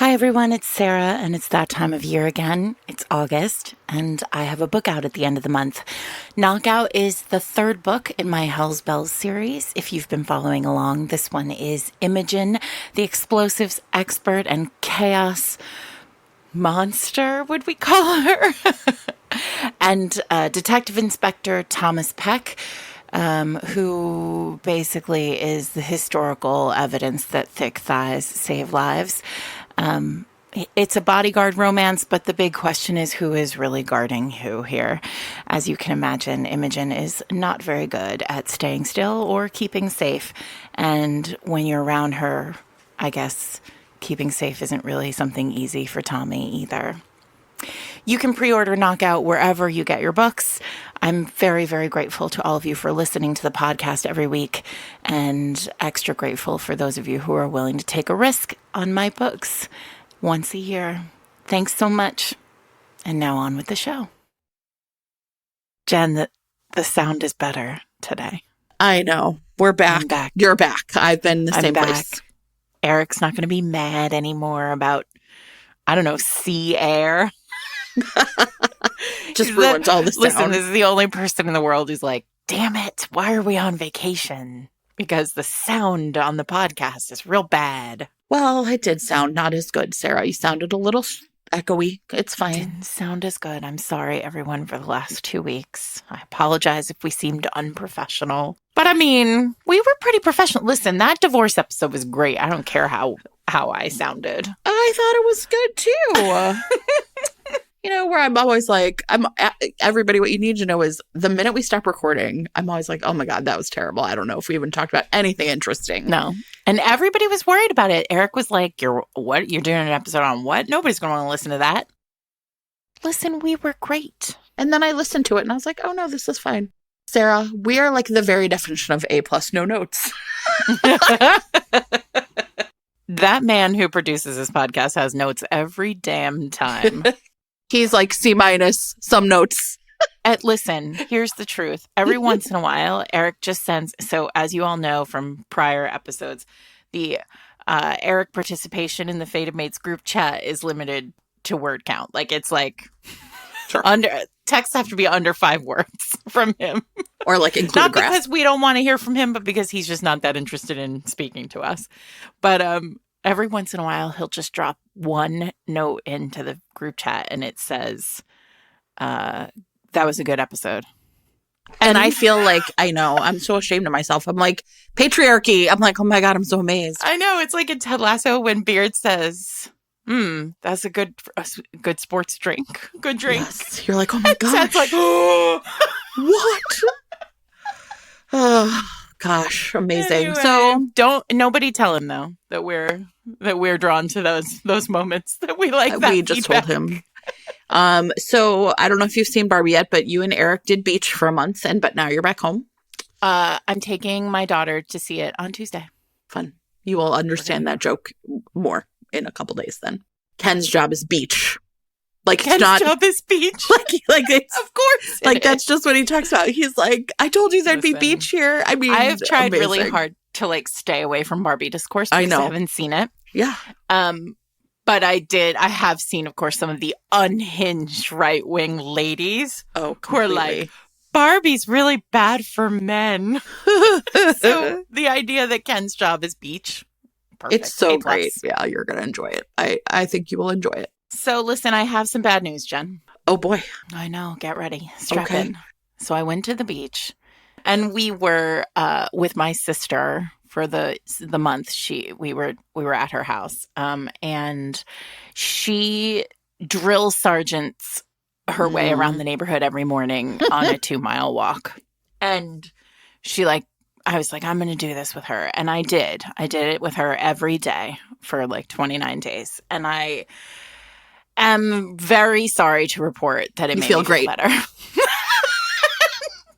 Hi, everyone. It's Sarah, and it's that time of year again. It's August, and I have a book out at the end of the month. Knockout is the third book in my Hell's Bells series. If you've been following along, this one is Imogen, the explosives expert and chaos monster, would we call her? And Detective Inspector Thomas Peck, who basically is the historical evidence that thick thighs save lives. It's a bodyguard romance, but the big question is who is really guarding who here. As you can imagine, Imogen is not very good at staying still or keeping safe. And when you're around her, I guess keeping safe isn't really something easy for Tommy either. You can pre-order Knockout wherever you get your books. I'm very, very grateful to all of you for listening to the podcast every week, and extra grateful for those of you who are willing to take a risk on my books once a year. Thanks so much. And now on with the show. Jen, the sound is better today. I know. We're back. I'm back. You're back. I've been in the same place. Eric's not going to be mad anymore about, I don't know, sea air. Just ruins all the sound. Listen, this is the only person in the world who's like, damn it, why are we on vacation? Because the sound on the podcast is real bad. Well, it did sound not as good, Sarah. You sounded a little echoey. It's fine. Didn't sound as good. I'm sorry, everyone, for the last 2 weeks. I apologize if we seemed unprofessional. But I mean, we were pretty professional. Listen, that divorce episode was great. I don't care how I sounded. I thought it was good, too. You know, where I'm always like, everybody, what you need to know is the minute we stop recording, I'm always like, oh my God, that was terrible. I don't know if we even talked about anything interesting. No. And everybody was worried about it. Eric was like, You're doing an episode on what? Nobody's going to want to listen to that. Listen, we were great. And then I listened to it and I was like, oh no, this is fine. Sarah, we are like the very definition of A+, no notes. That man who produces this podcast has notes every damn time. He's like C-, some notes. Listen, here's the truth. Every once in a while, Eric just sends. So as you all know from prior episodes, the Eric participation in the Fated Mates group chat is limited to word count. Like it's like sure. Texts have to be under 5 words from him. Or like include not a graph. Because we don't want to hear from him, but because he's just not that interested in speaking to us. But every once in a while, he'll just drop one note into the group chat and it says, that was a good episode. And I feel like, I know, I'm so ashamed of myself. I'm like, patriarchy. I'm like, oh my God, I'm so amazed. I know. It's like in Ted Lasso when Beard says, that's a good sports drink. Good drink. Yes. You're like, oh my God. Ted's like, oh, what? Oh. Gosh, amazing. Anyway, so nobody tell him though that we're drawn to those moments that we like. That we just told him. So I don't know if you've seen Barbie yet, but you and Eric did beach for a month, but now you're back home. I'm taking my daughter to see it on Tuesday. Fun. You will understand that joke more in a couple days. Then Ken's job is beach. Like Ken's job is beach. Like it's, of course. Like that's just what he talks about. He's like, I told you there'd be beach here. I mean, I've tried really hard to like stay away from Barbie discourse because I haven't seen it. Yeah. But I have seen, of course, some of the unhinged right-wing ladies who are like, Barbie's really bad for men. So the idea that Ken's job is beach. Perfect. It's so great. Yeah, you're going to enjoy it. I think you will enjoy it. So listen, I have some bad news, Jen. Oh boy. I know. Get ready. Strap in. So I went to the beach and we were with my sister for the month. We were at her house. And she drill sergeants her way around the neighborhood every morning on a 2-mile walk. And I was like, I'm going to do this with her. And I did. I did it with her every day for like 29 days. And I am very sorry to report that it made me feel better.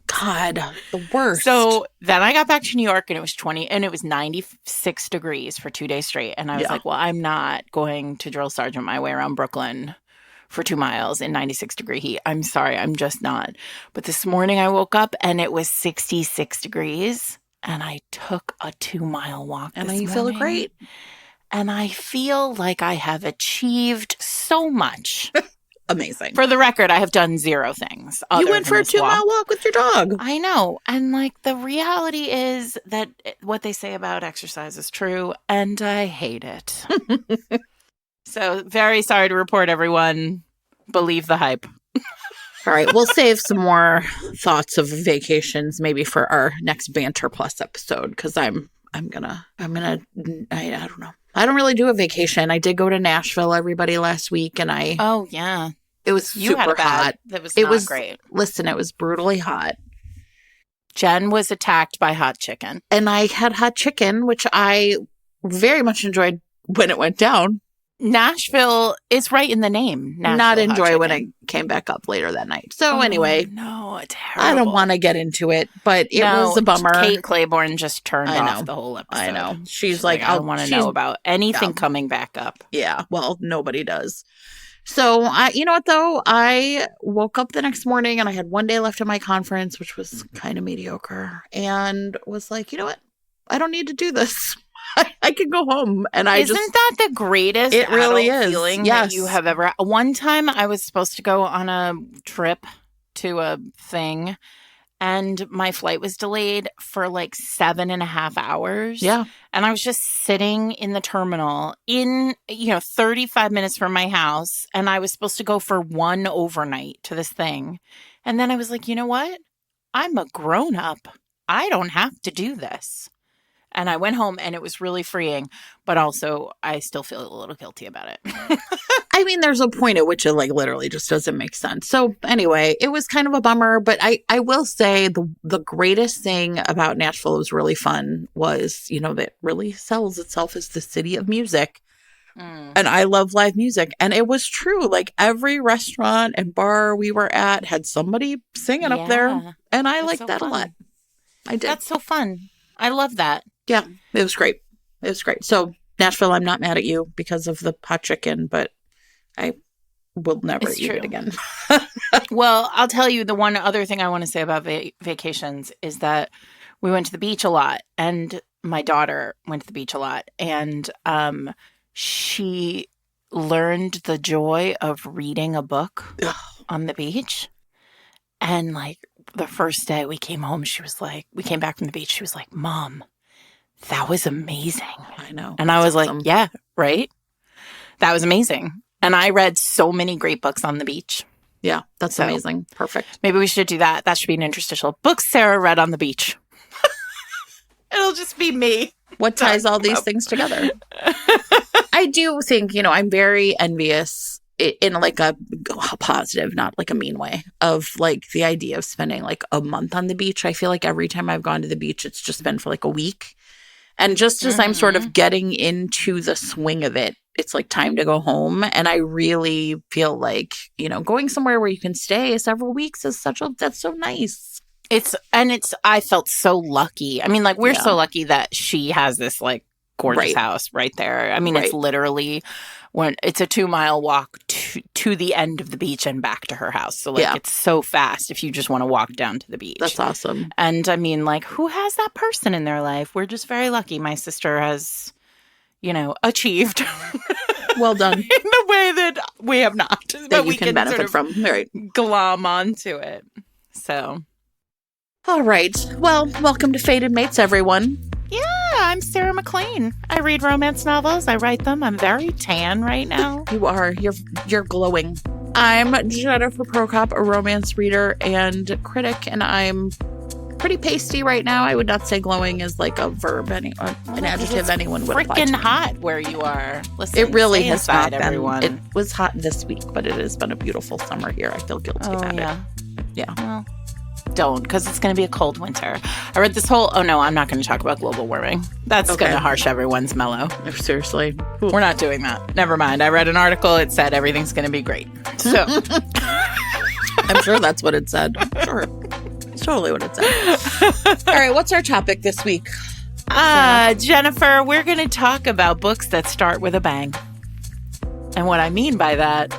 God, the worst. So then I got back to New York and it was 96 degrees for 2 days straight. And I was like, well, I'm not going to drill sergeant my way around Brooklyn for 2 miles in 96 degree heat. I'm sorry, I'm just not. But this morning I woke up and it was 66 degrees and I took a 2-mile walk. And you feel great. And I feel like I have achieved so much. Amazing. For the record, I have done 0 things. You went for a 2-mile walk with your dog. I know. And like the reality is that what they say about exercise is true, and I hate it. So very sorry to report, everyone. Believe the hype. All right, we'll save some more thoughts of vacations maybe for our next Banter Plus episode, because I don't know. I don't really do a vacation. I did go to Nashville, everybody, last week, and Oh, yeah. It was super hot. It was great. Listen, it was brutally hot. Jen was attacked by hot chicken. And I had hot chicken, which I very much enjoyed when it went down. Nashville is right in the name. Not enjoy when it came back up later that night. So anyway. No, terrible. I don't want to get into it, but it was a bummer. Kate Claiborne just turned off the whole episode. I know. She's like, I don't want to know about anything coming back up. Yeah, well, nobody does. So, you know what, though? I woke up the next morning and I had 1 day left of my conference, which was kind of mediocre, and was like, you know what? I don't need to do this. I can go home. And Isn't that the greatest it really is. Feeling that you have ever... One time I was supposed to go on a trip to a thing, and my flight was delayed for like 7.5 hours. Yeah. And I was just sitting in the terminal 35 minutes from my house, and I was supposed to go for one overnight to this thing. And then I was like, you know what? I'm a grown-up. I don't have to do this. And I went home, and it was really freeing, but also I still feel a little guilty about it. I mean, there's a point at which it like literally just doesn't make sense. So anyway, it was kind of a bummer, but I will say the greatest thing about Nashville was really fun was, that really sells itself as the city of music. And I love live music. And it was true. Like every restaurant and bar we were at had somebody singing up there. And I liked that a lot. I did. That's so fun. I love that. Yeah, it was great. It was great. So Nashville, I'm not mad at you because of the hot chicken, but I will never eat it again. Well, I'll tell you the one other thing I want to say about vacations is that we went to the beach a lot, and my daughter went to the beach a lot, and she learned the joy of reading a book on the beach. And like the first day we came home, we came back from the beach, she was like, Mom, that was amazing. I know. And I was like, yeah, right? That was amazing. And I read so many great books on the beach. Yeah, that's amazing. Perfect. Maybe we should do that. That should be an interstitial. Books Sarah read on the beach. It'll just be me. What ties all these things together? I do think, I'm very envious in like a positive, not like a mean way, of like the idea of spending like a month on the beach. I feel like every time I've gone to the beach, it's just been for like a week. And just as I'm sort of getting into the swing of it, it's like time to go home. And I really feel like, going somewhere where you can stay several weeks is that's so nice. I felt so lucky. I mean, like we're so lucky that she has this like gorgeous house right there. I mean, it's literally it's a 2-mile walk to the end of the beach and back to her house. So like it's so fast if you just want to walk down to the beach. That's awesome. And I mean, like who has that person in their life? We're just very lucky. My sister has, achieved. Well done. In the way that we have not. That you can benefit from. Right. Glom onto it. So. All right. Well, welcome to Fated Mates, everyone. Yeah, I'm Sarah McLean. I read romance novels. I write them. I'm very tan right now. You are. You're glowing. I'm Jennifer Prokop, a romance reader and critic, and I'm pretty pasty right now. I would not say glowing is like a verb, an adjective anyone would apply to. It's freaking hot where you are. Listen, it really has not been. Everyone. It was hot this week, but it has been a beautiful summer here. I feel guilty about it. Yeah. Well, don't, because it's going to be a cold winter. I read this whole... Oh, no, I'm not going to talk about global warming. That's going to harsh everyone's mellow. Seriously. We're not doing that. Never mind. I read an article. It said everything's going to be great. So... I'm sure that's what it said. Sure. It's totally what it said. All right, what's our topic this week? Jennifer, we're going to talk about books that start with a bang. And what I mean by that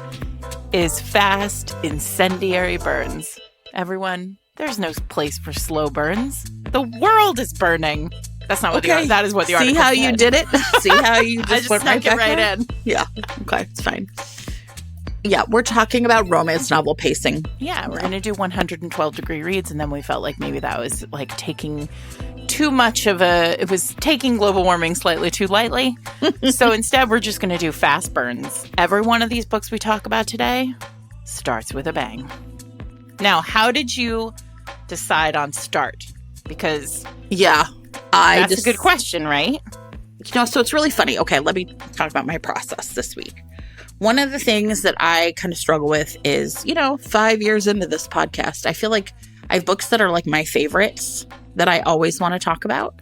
is fast, incendiary burns. Everyone... There's no place for slow burns. The world is burning. That's not what Okay. that is what the See article how said. you did it? See how you I just just went snuck it right in. Yeah. Okay. It's fine. Yeah. We're talking about romance novel pacing. Yeah, we're going to do 112 degree reads, and then we felt like maybe that was like taking too much of it was taking global warming slightly too lightly. So instead, we're just going to do fast burns. Every one of these books we talk about today starts with a bang. Now, how did you decide on start? Because yeah, that's a good question, right? So it's really funny. Okay, let me talk about my process this week. One of the things that I kind of struggle with is, 5 years into this podcast, I feel like I have books that are like my favorites that I always want to talk about.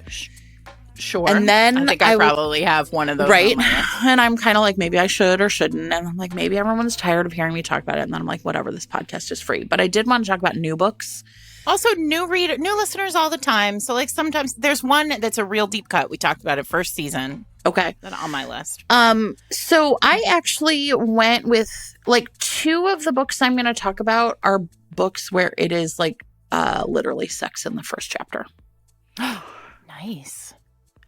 Sure. And then I think I probably have one of those. Right. And I'm kind of like, maybe I should or shouldn't. And I'm like, maybe everyone's tired of hearing me talk about it. And then I'm like, whatever, this podcast is free. But I did want to talk about new books. Also, new listeners all the time. So like sometimes there's one that's a real deep cut. We talked about it first season. Okay. That's on my list. So I actually went with like two of the books I'm going to talk about are books where it is like literally sex in the first chapter. Nice.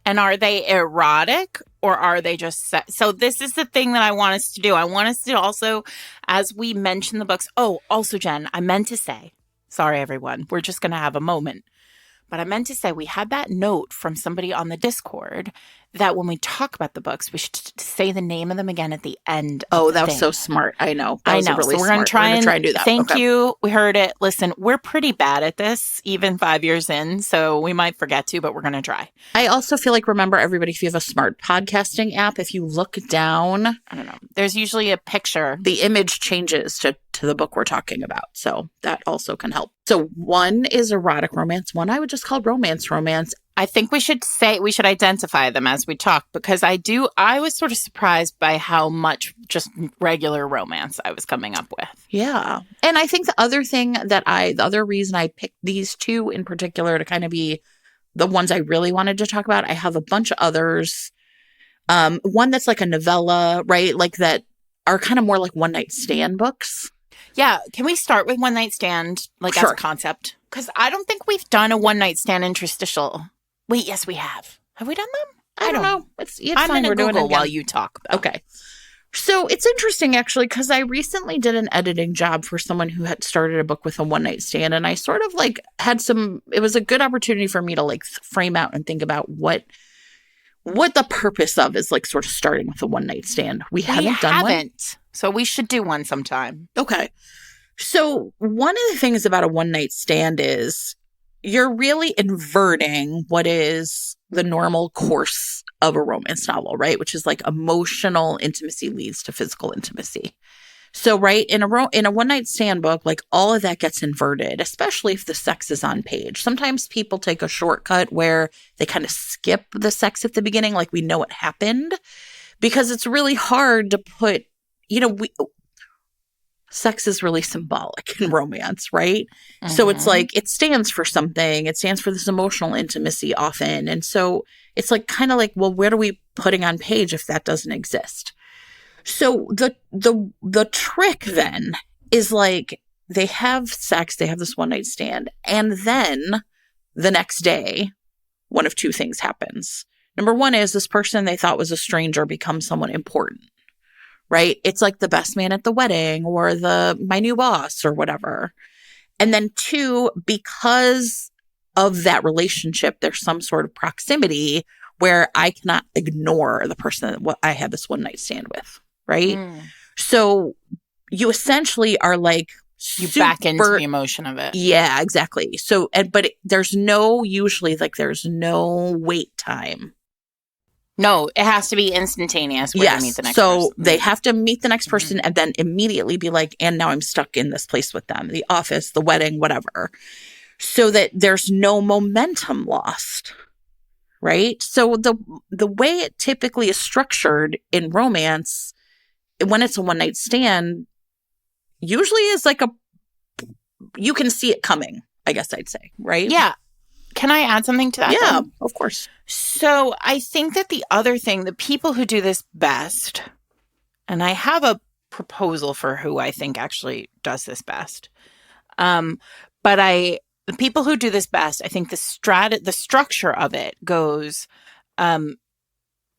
And are they erotic or are they just so this is the thing that I want us to do. I want us to also, as we mention the books. Oh, also, Jen, I meant to say, sorry, everyone. We're just going to have a moment. But I meant to say we had that note from somebody on the Discord that when we talk about the books, we should say the name of them again at the end. Oh, that was so smart. I know. That was really so we're going to try and do that. Thank you. We heard it. Listen, we're pretty bad at this, even 5 years in. So we might forget to, but we're going to try. I also feel like, remember, everybody, if you have a smart podcasting app, if you look down, I don't know, there's usually a picture. The image changes to the book we're talking about. So that also can help. So one is erotic romance. One I would just call romance. I think we should identify them as we talk, because I was sort of surprised by how much just regular romance I was coming up with. Yeah. And I think the other reason I picked these two in particular to kind of be the ones I really wanted to talk about, I have a bunch of others. One that's like a novella, right? Like that are kind of more like one night stand books. Yeah. Can we start with one night stand, like as a concept? Because I don't think we've done a one night stand interstitial. Wait, yes, we have. Have we done them? I don't know. It's I'm fine. We're doing it while you talk. Okay. So it's interesting, actually, because I recently did an editing job for someone who had started a book with a one night stand. And I sort of like it was a good opportunity for me to like frame out and think about what the purpose of is, like sort of starting with a one night stand. We haven't done one. So we should do one sometime. Okay. So one of the things about a one night stand is you're really inverting what is the normal course of a romance novel, right? Which is like emotional intimacy leads to physical intimacy. So, right, in a one night stand book, like all of that gets inverted, especially if the sex is on page. Sometimes people take a shortcut where they kind of skip the sex at the beginning, like we know what happened, because it's really hard to put, sex is really symbolic in romance, right? Mm-hmm. So it's like, it stands for something. It stands for this emotional intimacy often. And so it's like, kind of like, well, where are we putting on page if that doesn't exist? So the trick then is like, they have sex, they have this one night stand, and then the next day, one of two things happens. Number one is this person they thought was a stranger becomes someone important. Right? It's like the best man at the wedding or my new boss or whatever. And then two, because of that relationship, there's some sort of proximity where I cannot ignore the person that I had this one night stand with. Right? So you essentially are like, you back into the emotion of it. Yeah, exactly. So, but there's no wait time. No, it has to be instantaneous. Yes. They meet the next person. So they have to meet the next person and then immediately be like, and now I'm stuck in this place with them, the office, the wedding, whatever, so that there's no momentum lost. Right. So the way it typically is structured in romance, when it's a one night stand, usually is like you can see it coming, I guess I'd say. Right. Yeah. Can I add something to that? Yeah, then? Of course. So I think that the other thing, the people who do this best, and I have a proposal for who I think actually does this best, but the people who do this best, I think the structure of it goes, well,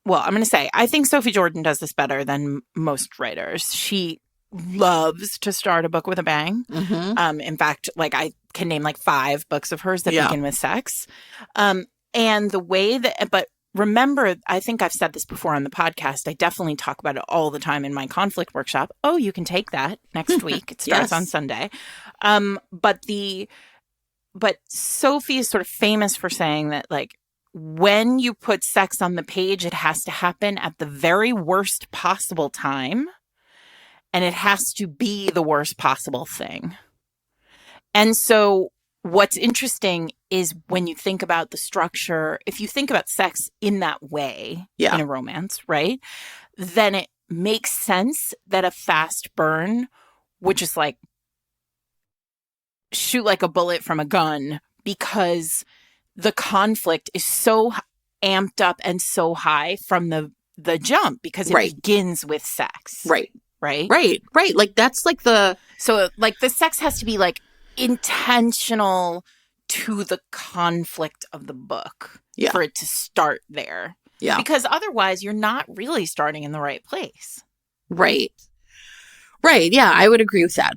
I'm going to say, I think Sophie Jordan does this better than most writers. She loves to start a book with a bang. In fact, like I can name like 5 books of hers that begin with sex. And the way that, but remember, I think I've said this before on the podcast. I definitely talk about it all the time in my conflict workshop. Oh, you can take that next week. It starts on Sunday. But Sophie is sort of famous for saying that, like, when you put sex on the page, it has to happen at the very worst possible time. And it has to be the worst possible thing. And so what's interesting is when you think about the structure, if you think about sex in that way in a romance, right? Then it makes sense that a fast burn would just like shoot like a bullet from a gun, because the conflict is so amped up and so high from the jump, because it begins with sex. Right. Like that's like so like the sex has to be like intentional to the conflict of the book for it to start there. Yeah. Because otherwise you're not really starting in the right place. Right. Yeah, I would agree with that.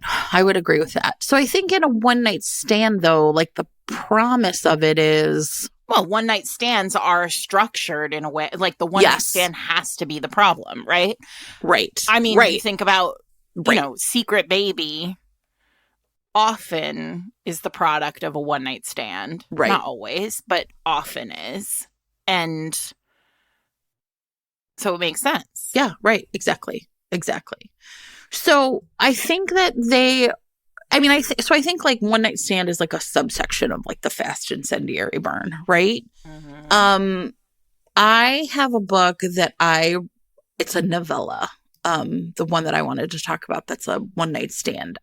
So I think in a one night stand, though, like the promise of it is, well, one night stands are structured in a way, like the one night stand has to be the problem, right? Right. I mean, you think about, you know, Secret Baby often is the product of a one night stand. Right. Not always, but often is. And so it makes sense. Yeah, right. Exactly. So I think that I think like one night stand is like a subsection of like the fast incendiary burn, right? I have a book that it's a novella. The one that I wanted to talk about, that's a one night stand.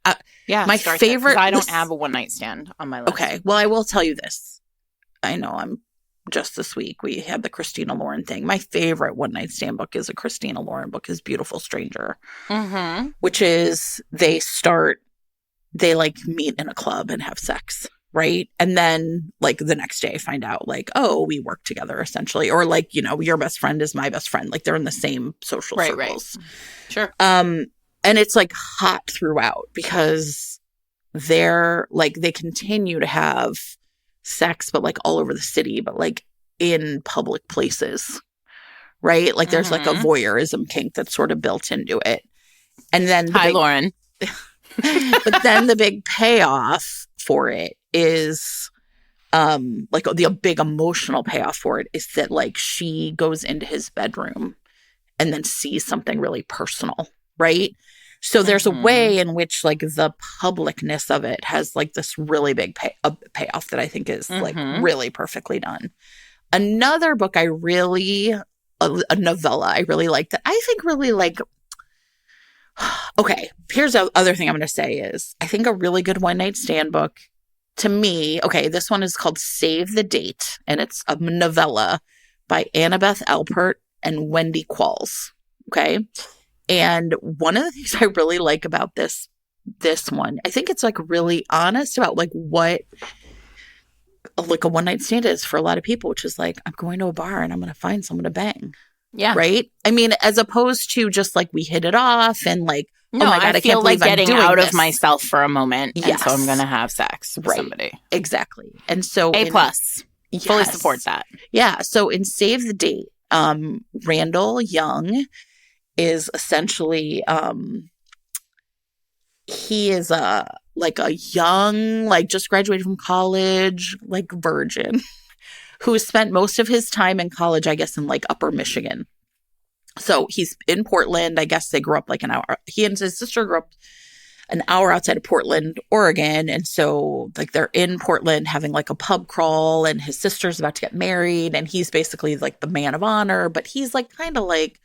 My favorite. I don't have a one night stand on my list. Okay, well, I will tell you this. I know just this week we had the Christina Lauren thing. My favorite one night stand book is a Christina Lauren book, is Beautiful Stranger, which is they like meet in a club and have sex, right? And then like the next day find out like, oh, we work together essentially, or like, you know, your best friend is my best friend. Like they're in the same social circles. Right. Sure. And it's like hot throughout because they're like, they continue to have sex, but like all over the city, but like in public places, right? Like there's like a voyeurism kink that's sort of built into it. And then Lauren. But then the big payoff for it is like the big emotional payoff for it is that like she goes into his bedroom and then sees something really personal, right? So there's a way in which like the publicness of it has like this really big payoff that I think is like really perfectly done. Another book a novella I really like that I think really like, okay, here's the other thing I'm going to say is I think a really good one night stand book to me, okay, this one is called Save the Date, and it's a novella by Annabeth Alpert and Wendy Qualls, okay? And one of the things I really like about this one, I think it's like really honest about like what like a one night stand is for a lot of people, which is like, I'm going to a bar and I'm going to find someone to bang. Yeah. Right? I mean, as opposed to just like we hit it off and like, no, oh my God, I feel like getting out of myself for a moment. Yes. And so I'm going to have sex with somebody. Exactly. And so A+. Fully support that. Yeah. So in Save the Date, Randall Young is essentially he is a young, like just graduated from college, like virgin who spent most of his time in college, I guess, in like Upper Michigan. So he's in Portland. I guess they grew up like an hour. He and his sister grew up an hour outside of Portland, Oregon. And so like they're in Portland having like a pub crawl, and his sister's about to get married, and he's basically like the man of honor, but he's like kind of like,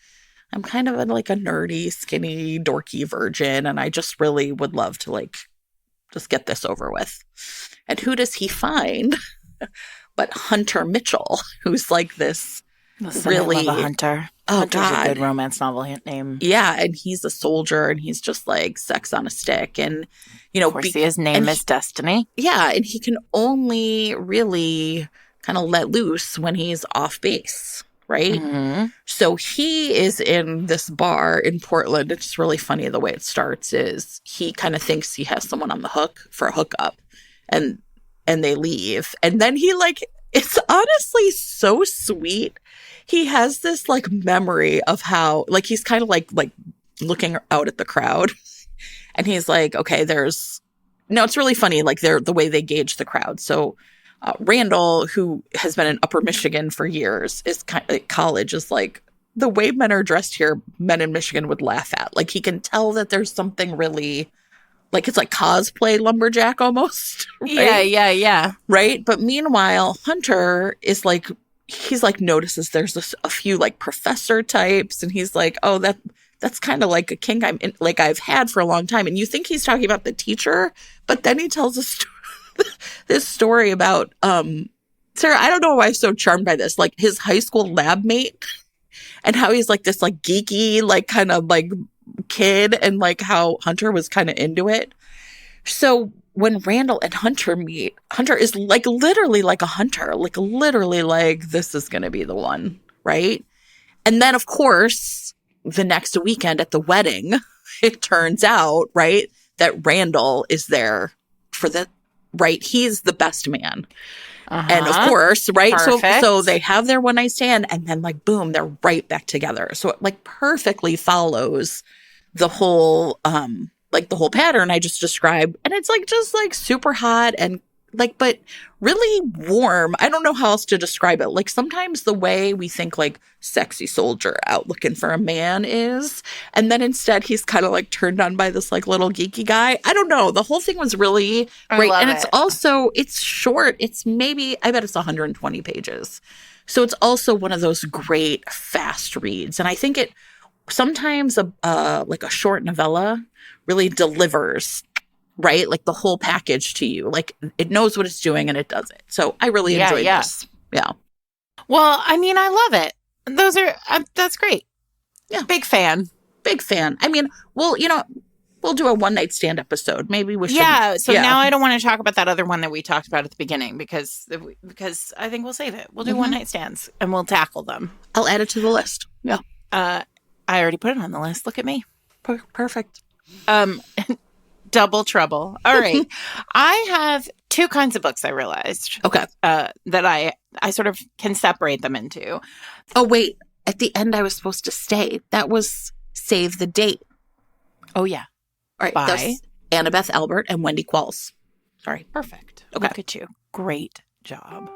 I'm kind of like a nerdy, skinny, dorky virgin, and I just really would love to like just get this over with. And who does he find but Hunter Mitchell, who's like this Listen, I really. love a Hunter. Oh, Hunter's God. a good romance novel name. Yeah, and he's a soldier, and he's just like sex on a stick, and Of course, his name is Destiny. yeah, and he can only really kind of let loose when he's off base, right? Mm-hmm. So he is in this bar in Portland. It's really funny the way it starts is he kind of thinks he has someone on the hook for a hookup, and they leave, and then he like, it's honestly so sweet. He has this like memory of how like he's kind of like looking out at the crowd, and he's like, okay, it's really funny like the way they gauge the crowd. So Randall, who has been in Upper Michigan for years, is kind of at college, is like, the way men are dressed here, men in Michigan would laugh at. Like he can tell that there's something really like, it's like cosplay lumberjack almost. Right? Yeah. Right. But meanwhile, Hunter is like, he's like notices there's a few like professor types, and he's like, oh, that's kind of like a kink I've had for a long time. And you think he's talking about the teacher, but then he tells us this story about Sarah. I don't know why I'm so charmed by this. Like his high school lab mate, and how he's like this like geeky like kind of like kid, and like how Hunter was kind of into it. So when Randall and Hunter meet, Hunter is like literally like a hunter, like literally like, this is going to be the one, right? And then, of course, the next weekend at the wedding, it turns out, right, that Randall is there for right? He's the best man. Uh-huh. And of course, right? Perfect. So they have their one night stand, and then like, boom, they're right back together. So it like perfectly follows the whole, like the whole pattern I just described. And it's like, just like super hot and like, but really warm. I don't know how else to describe it. Like sometimes the way we think like sexy soldier out looking for a man is, and then instead he's kind of like turned on by this like little geeky guy. I don't know. The whole thing was really great. And it's also, it's short. It's maybe, I bet it's 120 pages. So it's also one of those great fast reads. And I think it sometimes like a short novella really delivers, right? Like the whole package to you. Like it knows what it's doing and it does it. So I really enjoyed this. Yeah. Well, I mean, I love it. That's great. Yeah. Big fan. I mean, we'll do a one night stand episode. Maybe we should. Yeah. So now I don't want to talk about that other one that we talked about at the beginning because I think we'll save it. We'll do one night stands and we'll tackle them. I'll add it to the list. Yeah. I already put it on the list. Look at me. Perfect. Double trouble. All right. I have two kinds of books I realized. Okay. That I sort of can separate them into. Oh, wait. At the end, I was supposed to stay. That was Save the Date. Oh, yeah. All right. By Annabeth Albert and Wendy Qualls. Sorry. Perfect. Okay. Look at you. Great job.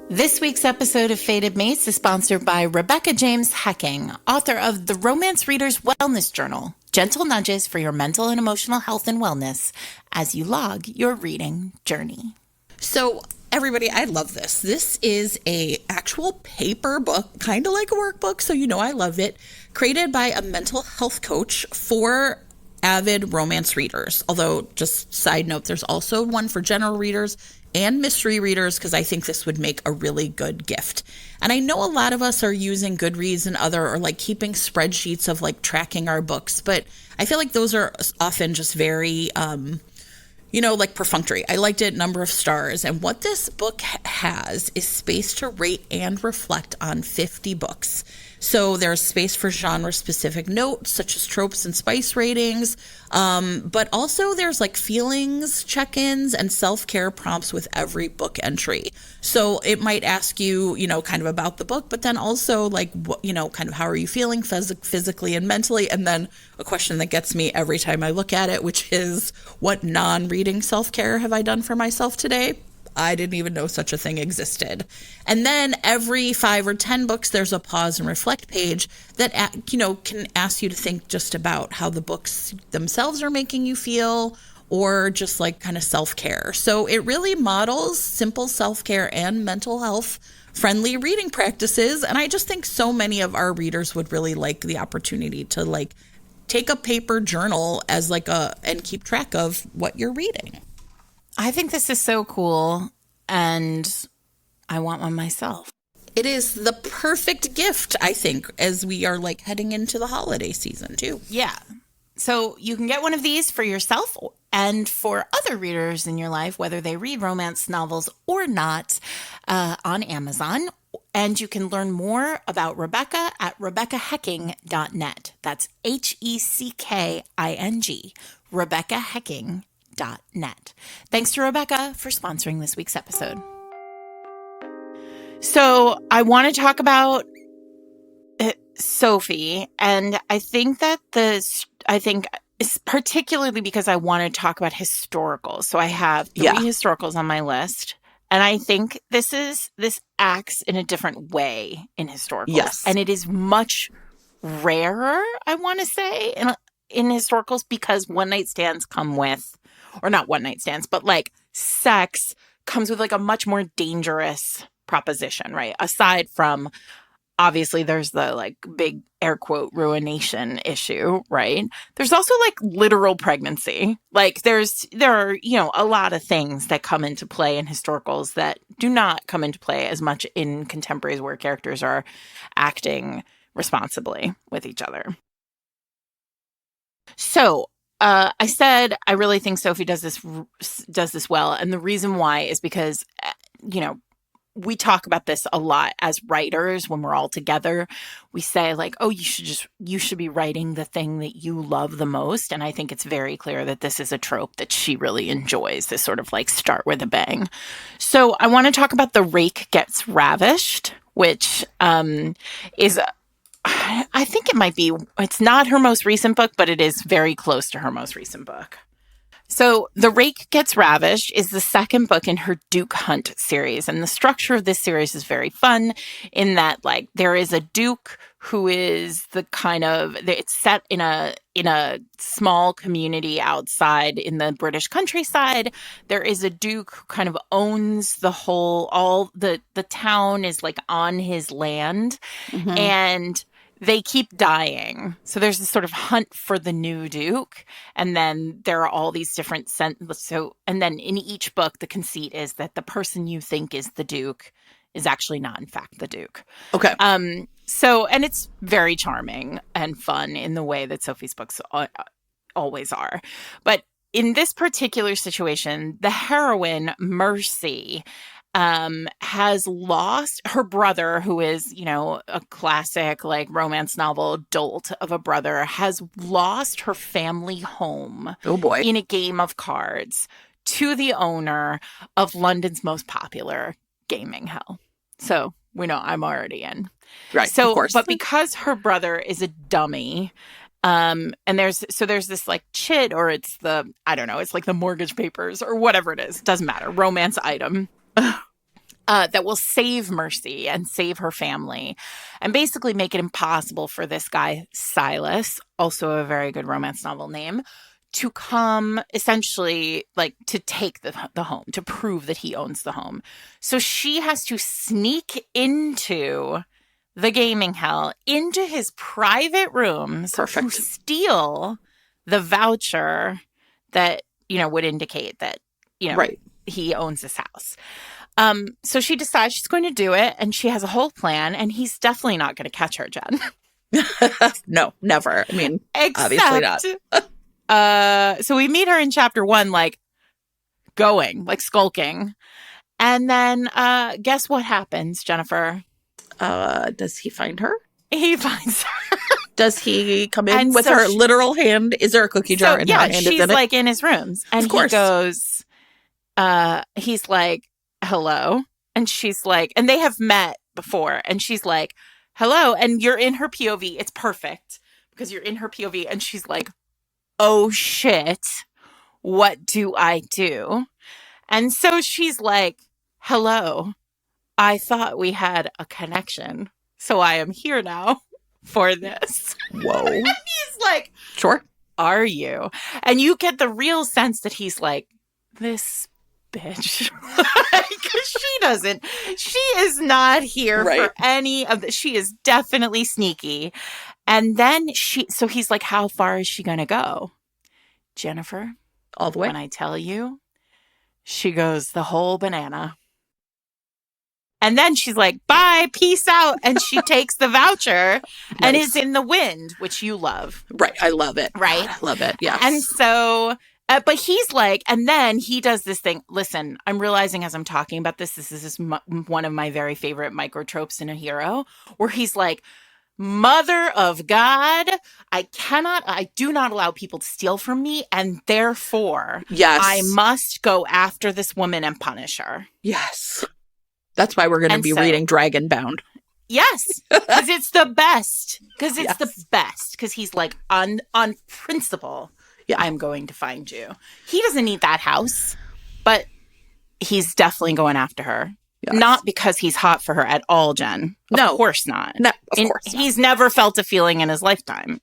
This week's episode of Fated Mates is sponsored by Rebecca James Hecking, author of The Romance Reader's Wellness Journal, gentle nudges for your mental and emotional health and wellness as you log your reading journey. So, everybody, I love this. This is a actual paper book, kind of like a workbook, so you know I love it, created by a mental health coach for avid romance readers. Although, just side note, there's also one for general readers and mystery readers, because I think this would make a really good gift. And I know a lot of us are using Goodreads and or like keeping spreadsheets of like tracking our books, but I feel like those are often just very, like perfunctory. I liked it, number of stars. And what this book has is space to rate and reflect on 50 books. So there's space for genre-specific notes, such as tropes and spice ratings, but also there's like feelings, check-ins, and self-care prompts with every book entry. So it might ask you, kind of about the book, but then also like, kind of how are you feeling physically and mentally? And then a question that gets me every time I look at it, which is, what non-reading self-care have I done for myself today? I didn't even know such a thing existed. And then every 5 or 10 books, there's a pause and reflect page that, can ask you to think just about how the books themselves are making you feel, or just like kind of self-care. So it really models simple self-care and mental health friendly reading practices. And I just think so many of our readers would really like the opportunity to like take a paper journal as like and keep track of what you're reading. I think this is so cool, and I want one myself. It is the perfect gift, I think, as we are like heading into the holiday season too. Yeah. So you can get one of these for yourself and for other readers in your life, whether they read romance novels or not, on Amazon. And you can learn more about Rebecca at RebeccaHecking.net. That's HECKING, RebeccaHecking.net. Thanks to Rebecca for sponsoring this week's episode. So I want to talk about Sophie, and I think that it's particularly because I want to talk about historicals. So I have three historicals on my list, and I think this acts in a different way in historicals. Yes. And it is much rarer, I want to say, in historicals, because one night stands come with, or not one night stands, but like sex comes with like a much more dangerous proposition, right? Aside from, obviously, there's the like big air quote ruination issue, right? There's also like literal pregnancy. Like there are, a lot of things that come into play in historicals that do not come into play as much in contemporaries where characters are acting responsibly with each other. So I said I really think Sophie does this well, and the reason why is because we talk about this a lot as writers when we're all together. We say like, oh, you should be writing the thing that you love the most. And I think it's very clear that this is a trope that she really enjoys, this sort of like start with a bang. So I want to talk about The Rake Gets Ravished, which is, I think it's not her most recent book, but it is very close to her most recent book. So The Rake Gets Ravished is the second book in her Duke Hunt series. And the structure of this series is very fun in that, like, there is a Duke who is it's set in a small community outside in the British countryside. There is a Duke who kind of owns the town is like on his land. Mm-hmm. And they keep dying. So there's this sort of hunt for the new Duke. And then there are all these different and then in each book, the conceit is that the person you think is the Duke is actually not, in fact, the Duke. Okay. And it's very charming and fun in the way that Sophie's books always are. But in this particular situation, the heroine, Mercy, has lost her brother, who is, a classic like romance novel dolt of a brother, has lost her family home. Oh boy. In a game of cards to the owner of London's most popular gaming hell. So we know I'm already in. Right. So, of course. But because her brother is a dummy, and there's this like chit, or it's it's like the mortgage papers or whatever it is. Doesn't matter. Romance item. That will save Mercy and save her family and basically make it impossible for this guy, Silas, also a very good romance novel name, to come essentially like to take the home, to prove that he owns the home. So she has to sneak into the gaming hell, into his private rooms. Perfect. To steal the voucher that, would indicate that, right. he owns this house. So she decides she's going to do it, and she has a whole plan, and he's definitely not going to catch her, Jen. No, never. I mean, obviously not. So we meet her in chapter 1, like going, like skulking. And then guess what happens, Jennifer? Does he find her? He finds her. Does he come in with her literal hand? Is there a cookie jar in her hand? She's like in his rooms. And he goes, he's like, hello. And she's like, and they have met before. And she's like, hello. And you're in her POV. It's perfect because you're in her POV. And she's like, oh shit, what do I do? And so she's like, hello, I thought we had a connection. So I am here now for this. Whoa. And he's like, sure. Are you? And you get the real sense that he's like, this bitch. She is not here for any of this. She is definitely sneaky. And then so he's like, how far is she going to go? Jennifer, all the way. When I tell you, she goes the whole banana. And then she's like, bye, peace out. And she takes the voucher and is in the wind, which you love. Right. I love it. Right. God, I love it. Yes. And so, but he's like, and then he does this thing. Listen, I'm realizing as I'm talking about this is one of my very favorite micro tropes in a hero, where he's like, Mother of God, I do not allow people to steal from me, and therefore, yes, I must go after this woman and punish her. Yes. That's why we're going to be reading Dragon Bound. Yes, because it's the best. Because it's the best. Because he's like, on principle, I'm going to find you. He doesn't need that house, but he's definitely going after her. Yes. Not because he's hot for her at all, Jen. Of course not. No, of course not. He's never felt a feeling in his lifetime.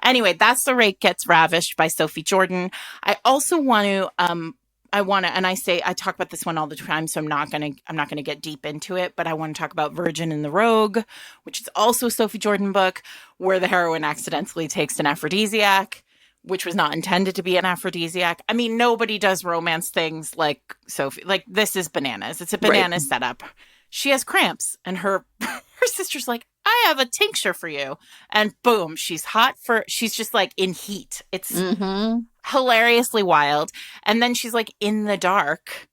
Anyway, that's The Rake Gets Ravished by Sophie Jordan. I also want to, and I talk about this one all the time, so I'm not gonna get deep into it, but I want to talk about Virgin and the Rogue, which is also a Sophie Jordan book, where the heroine accidentally takes an aphrodisiac, which was not intended to be an aphrodisiac. I mean, nobody does romance things like Sophie. Like, this is bananas. It's a banana setup. She has cramps, and her sister's like, I have a tincture for you. And boom, she's just like in heat. It's hilariously wild. And then she's like in the dark,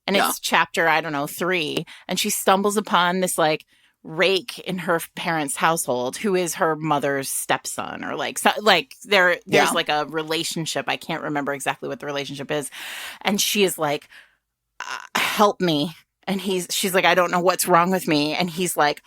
and it's chapter, 3, and she stumbles upon this like rake in her parents' household who is her mother's stepson, or like there's like a relationship. I can't remember exactly what the relationship is, and she is like, help me. And she's like, I don't know what's wrong with me. And he's like,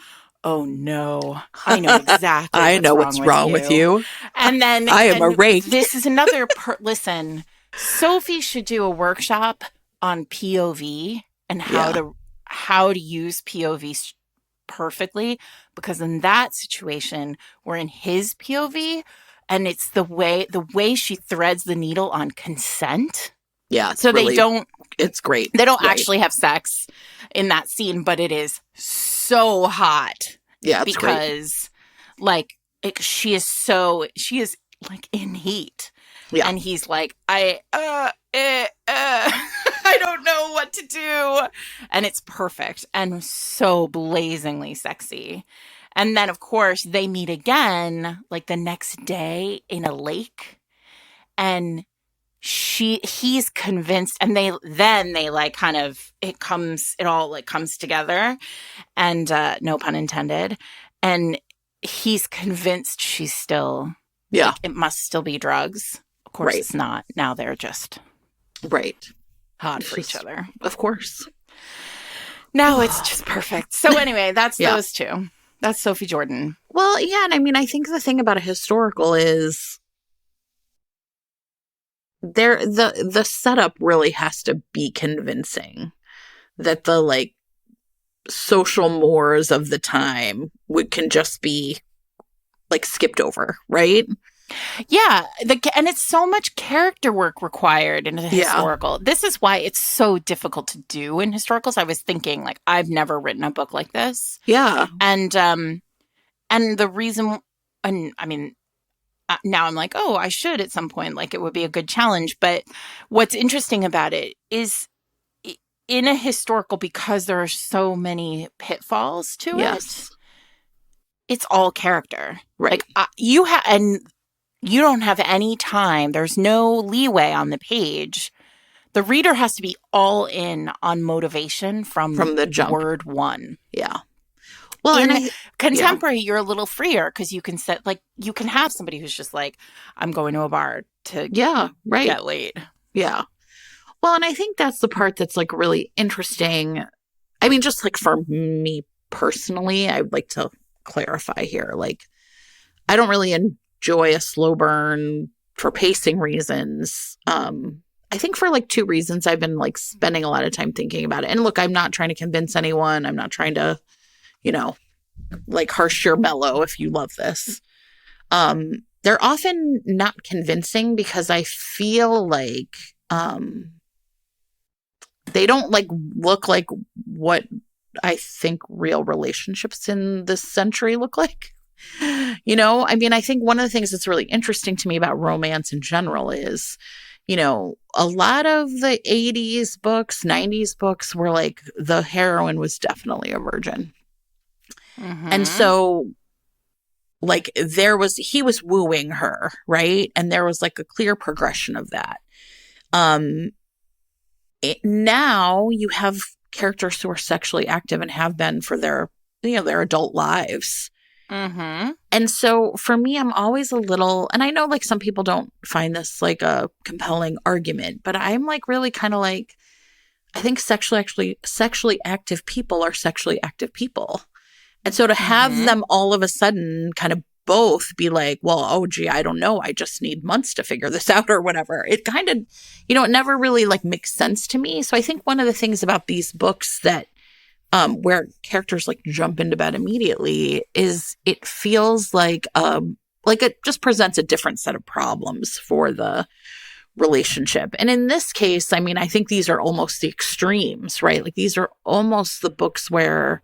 oh no, I know exactly what's wrong with you. And then I am a rake. This is another listen, Sophie should do a workshop on POV and how to use POV perfectly, because in that situation we're in his POV, and it's the way she threads the needle on consent. Yeah. So it's great. They don't actually have sex in that scene, but it is so hot. Yeah, it's because great. Like she is like in heat. Yeah. And he's like, I don't know what to do. And it's perfect and so blazingly sexy. And then, of course, they meet again like the next day in a lake. And he's convinced, and they like kind of, it all like comes together, and no pun intended. And he's convinced she's still, like, it must still be drugs. Of course it's not. Now they're just hot for each other. Of course. Now it's just perfect. So anyway, that's those two. That's Sophie Jordan. Well, yeah, and I mean, I think the thing about a historical is the setup really has to be convincing that the like social mores of the time can just be like skipped over, right? Yeah, and it's so much character work required in a historical. This is why it's so difficult to do in historicals. I was thinking, like, I've never written a book like this. Yeah, and the reason, and I mean, now I'm like, oh, I should at some point. Like, it would be a good challenge. But what's interesting about it is, in a historical, because there are so many pitfalls to it, it's all character. Right. Like, you don't have any time. There's no leeway on the page. The reader has to be all in on motivation from the jump. Word one. Yeah. Well, in contemporary, you're a little freer because you can you can have somebody who's just like, I'm going to a bar to get laid. Yeah. Well, and I think that's the part that's like really interesting. I mean, just like for me personally, I would like to clarify here. Like, I don't really enjoy a slow burn for pacing reasons. I think for like 2 reasons I've been like spending a lot of time thinking about it. And look, I'm not trying to convince anyone. I'm not trying to, like harsh your mellow if you love this. They're often not convincing because I feel like they don't like look like what I think real relationships in this century look like. I mean, I think one of the things that's really interesting to me about romance in general is, a lot of the 80s books, 90s books were like the heroine was definitely a virgin. And so like he was wooing her, right? And there was like a clear progression of that. Now you have characters who are sexually active and have been for their adult lives. And so for me, I'm always a little, and I know like some people don't find this like a compelling argument, but I'm like really kind of like, I think sexually active people are sexually active people. And so to have them all of a sudden kind of both be like, well, oh, gee, I don't know. I just need months to figure this out or whatever. It kind of, it never really like makes sense to me. So I think one of the things about these books that where characters like jump into bed immediately is it feels like it just presents a different set of problems for the relationship. And in this case, I mean, I think these are almost the extremes, right? Like these are almost the books where,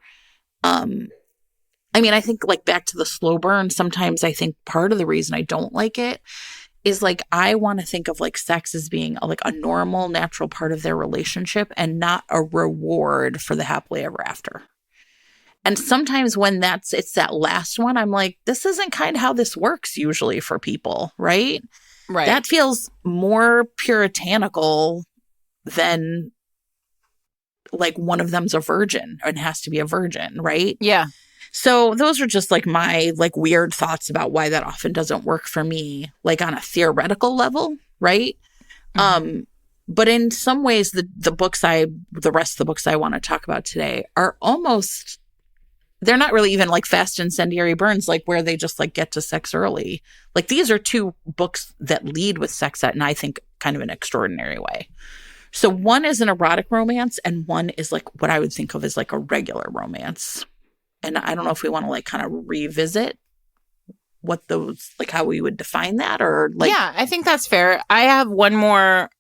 I mean, I think like back to the slow burn, sometimes I think part of the reason I don't like it is like I want to think of like sex as being like a normal, natural part of their relationship and not a reward for the happily ever after. And sometimes when it's that last one, I'm like, this isn't kind of how this works usually for people, right? Right. That feels more puritanical than like one of them's a virgin and has to be a virgin, right? Yeah. So those are just like my like weird thoughts about why that often doesn't work for me, like on a theoretical level, right? But in some ways, the rest of the books I want to talk about today are almost, they're not really even like fast incendiary burns, like where they just like get to sex early. Like these are two books that lead with sex in, I think, kind of an extraordinary way. So one is an erotic romance and one is like what I would think of as like a regular romance. And I don't know if we want to like kind of revisit what those, like how we would define that or like. Yeah, I think that's fair. I have one more.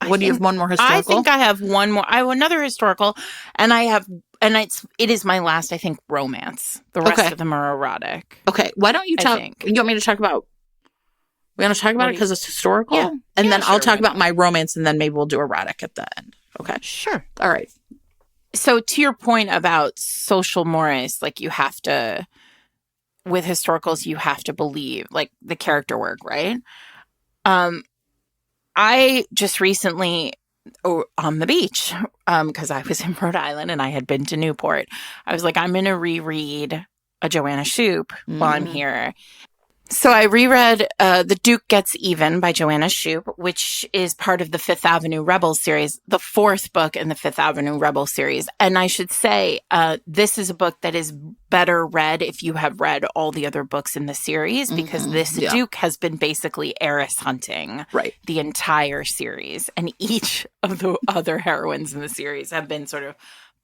What do you have? One more historical? I think I have one more. I have another historical and it is my last, I think, romance. The rest of them are erotic. Okay. Why don't you talk? You want me to talk about? We want to talk about it because it's historical? Yeah. And then I'll talk about my romance and then maybe we'll do erotic at the end. Okay. Sure. All right. So to your point about social mores, like you have to, with historicals, you have to believe like the character work, right? I just recently on the beach, because I was in Rhode Island and I had been to Newport, I was like, I'm going to reread a Joanna Shupe while I'm here. So I reread The Duke Gets Even by Joanna Shupe, which is part of the Fifth Avenue Rebels series, the fourth book in the Fifth Avenue Rebels series. And I should say, this is a book that is better read if you have read all the other books in the series, because Duke has been basically heiress hunting the entire series. And each of the other heroines in the series have been sort of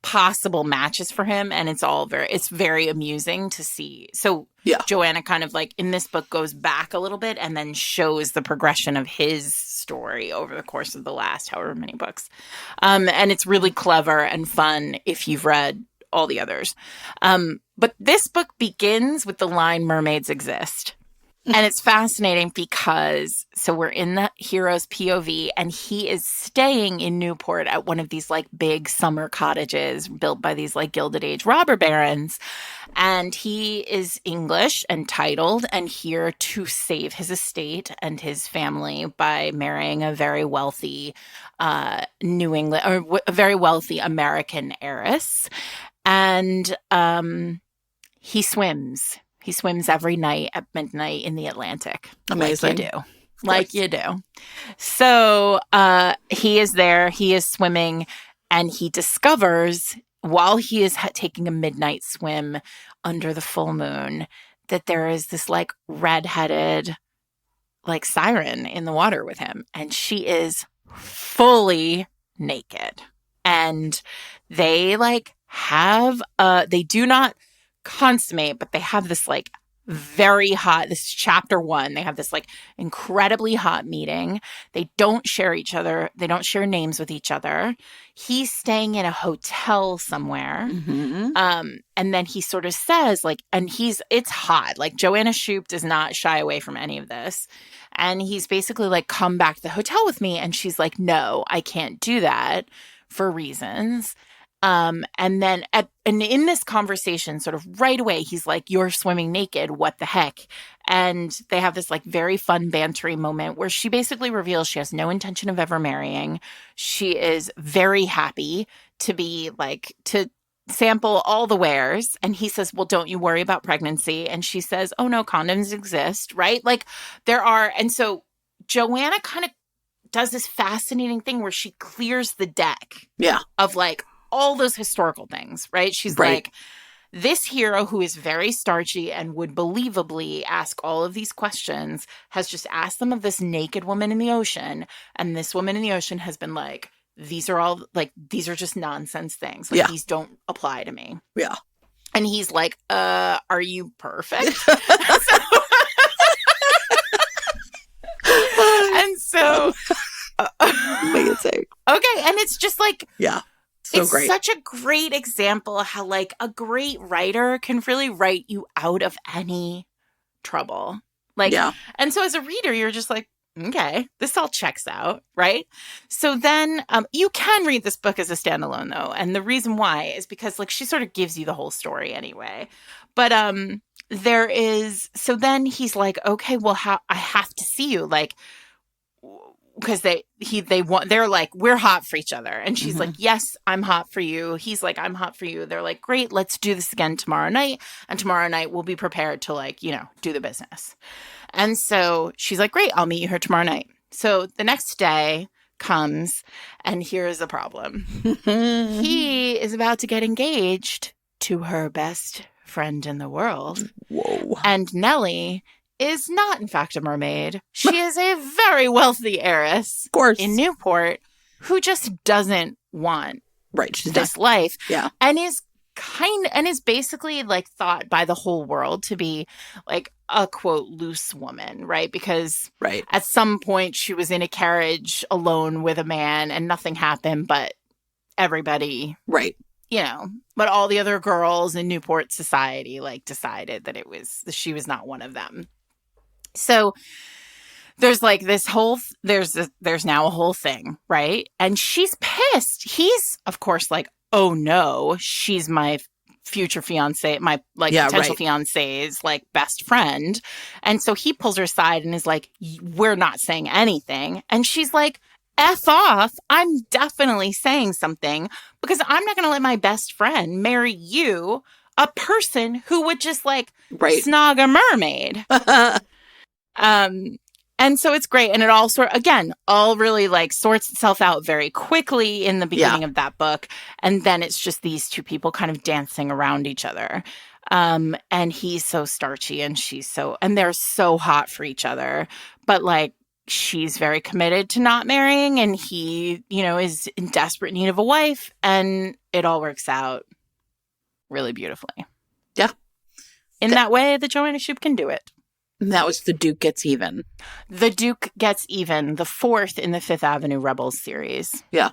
possible matches for him, and it's very amusing to see. So Joanna kind of like in this book goes back a little bit and then shows the progression of his story over the course of the last however many books, and it's really clever and fun if you've read all the others. But this book begins with the line "Mermaids exist." And it's fascinating because, so we're in the hero's POV and he is staying in Newport at one of these like big summer cottages built by these like Gilded Age robber barons. And he is English and titled and here to save his estate and his family by marrying a very wealthy New England or a very wealthy American heiress. And he swims. He swims every night at midnight in the Atlantic. Amazing. Like you do. So he is there. He is swimming. And he discovers, while he is taking a midnight swim under the full moon, that there is this like redheaded like siren in the water with him. And she is fully naked. And they like have, they do not consummate, but they have this like very hot. This is chapter 1. They have this like incredibly hot meeting. They don't share each other. They don't share names with each other. He's staying in a hotel somewhere. Mm-hmm. And then he sort of says like, and it's hot. Like Joanna Shupe does not shy away from any of this. And he's basically like, come back to the hotel with me. And she's like, no, I can't do that for reasons. And then and in this conversation, sort of right away, he's like, you're swimming naked. What the heck? And they have this like very fun bantery moment where she basically reveals she has no intention of ever marrying. She is very happy to be like, to sample all the wares. And he says, well, don't you worry about pregnancy. And she says, oh no, condoms exist, right? Like and so Joanna kind of does this fascinating thing where she clears the deck of like all those historical things, right? She's like, this hero who is very starchy and would believably ask all of these questions has just asked them of this naked woman in the ocean. And this woman in the ocean has been like, these are just nonsense things. Like, these don't apply to me. Yeah. And he's like, are you perfect? And so amazing. Okay. And it's just like, so it's great. Such a great example how like a great writer can really write you out of any trouble. Like, and so as a reader, you're just like, okay, this all checks out, right? So then you can read this book as a standalone though. And the reason why is because like she sort of gives you the whole story anyway. But so then he's like, okay, well, I have to see you, like, because they're like, we're hot for each other. And she's like, yes, I'm hot for you. He's like, I'm hot for you. They're like, great, let's do this again tomorrow night. And tomorrow night we'll be prepared to like, do the business. And so she's like, great, I'll meet you here tomorrow night. So the next day comes and here's the problem. He is about to get engaged to her best friend in the world. Whoa. And Nellie is not, in fact, a mermaid. She is a very wealthy heiress, of course, in Newport, who just doesn't want this life. Yeah. And is basically like thought by the whole world to be like a quote loose woman, right? Because at some point she was in a carriage alone with a man and nothing happened, but everybody but all the other girls in Newport society like decided that she was not one of them. So there's like this whole there's now a whole thing, right? And she's pissed. He's of course like, oh no, she's my future fiance, my like potential fiance's like best friend. And so he pulls her aside and is like, we're not saying anything. And she's like, F off. I'm definitely saying something because I'm not going to let my best friend marry you, a person who would just like snog a mermaid. And so it's great. And it all really like sorts itself out very quickly in the beginning of that book. And then it's just these two people kind of dancing around each other. And he's so starchy and and they're so hot for each other. But like, she's very committed to not marrying and he, is in desperate need of a wife. And it all works out really beautifully. Yeah. In that way, the Joanna Shupe can do it. And that was The Duke Gets Even. The Duke Gets Even, the 4th in the Fifth Avenue Rebels series. Yeah.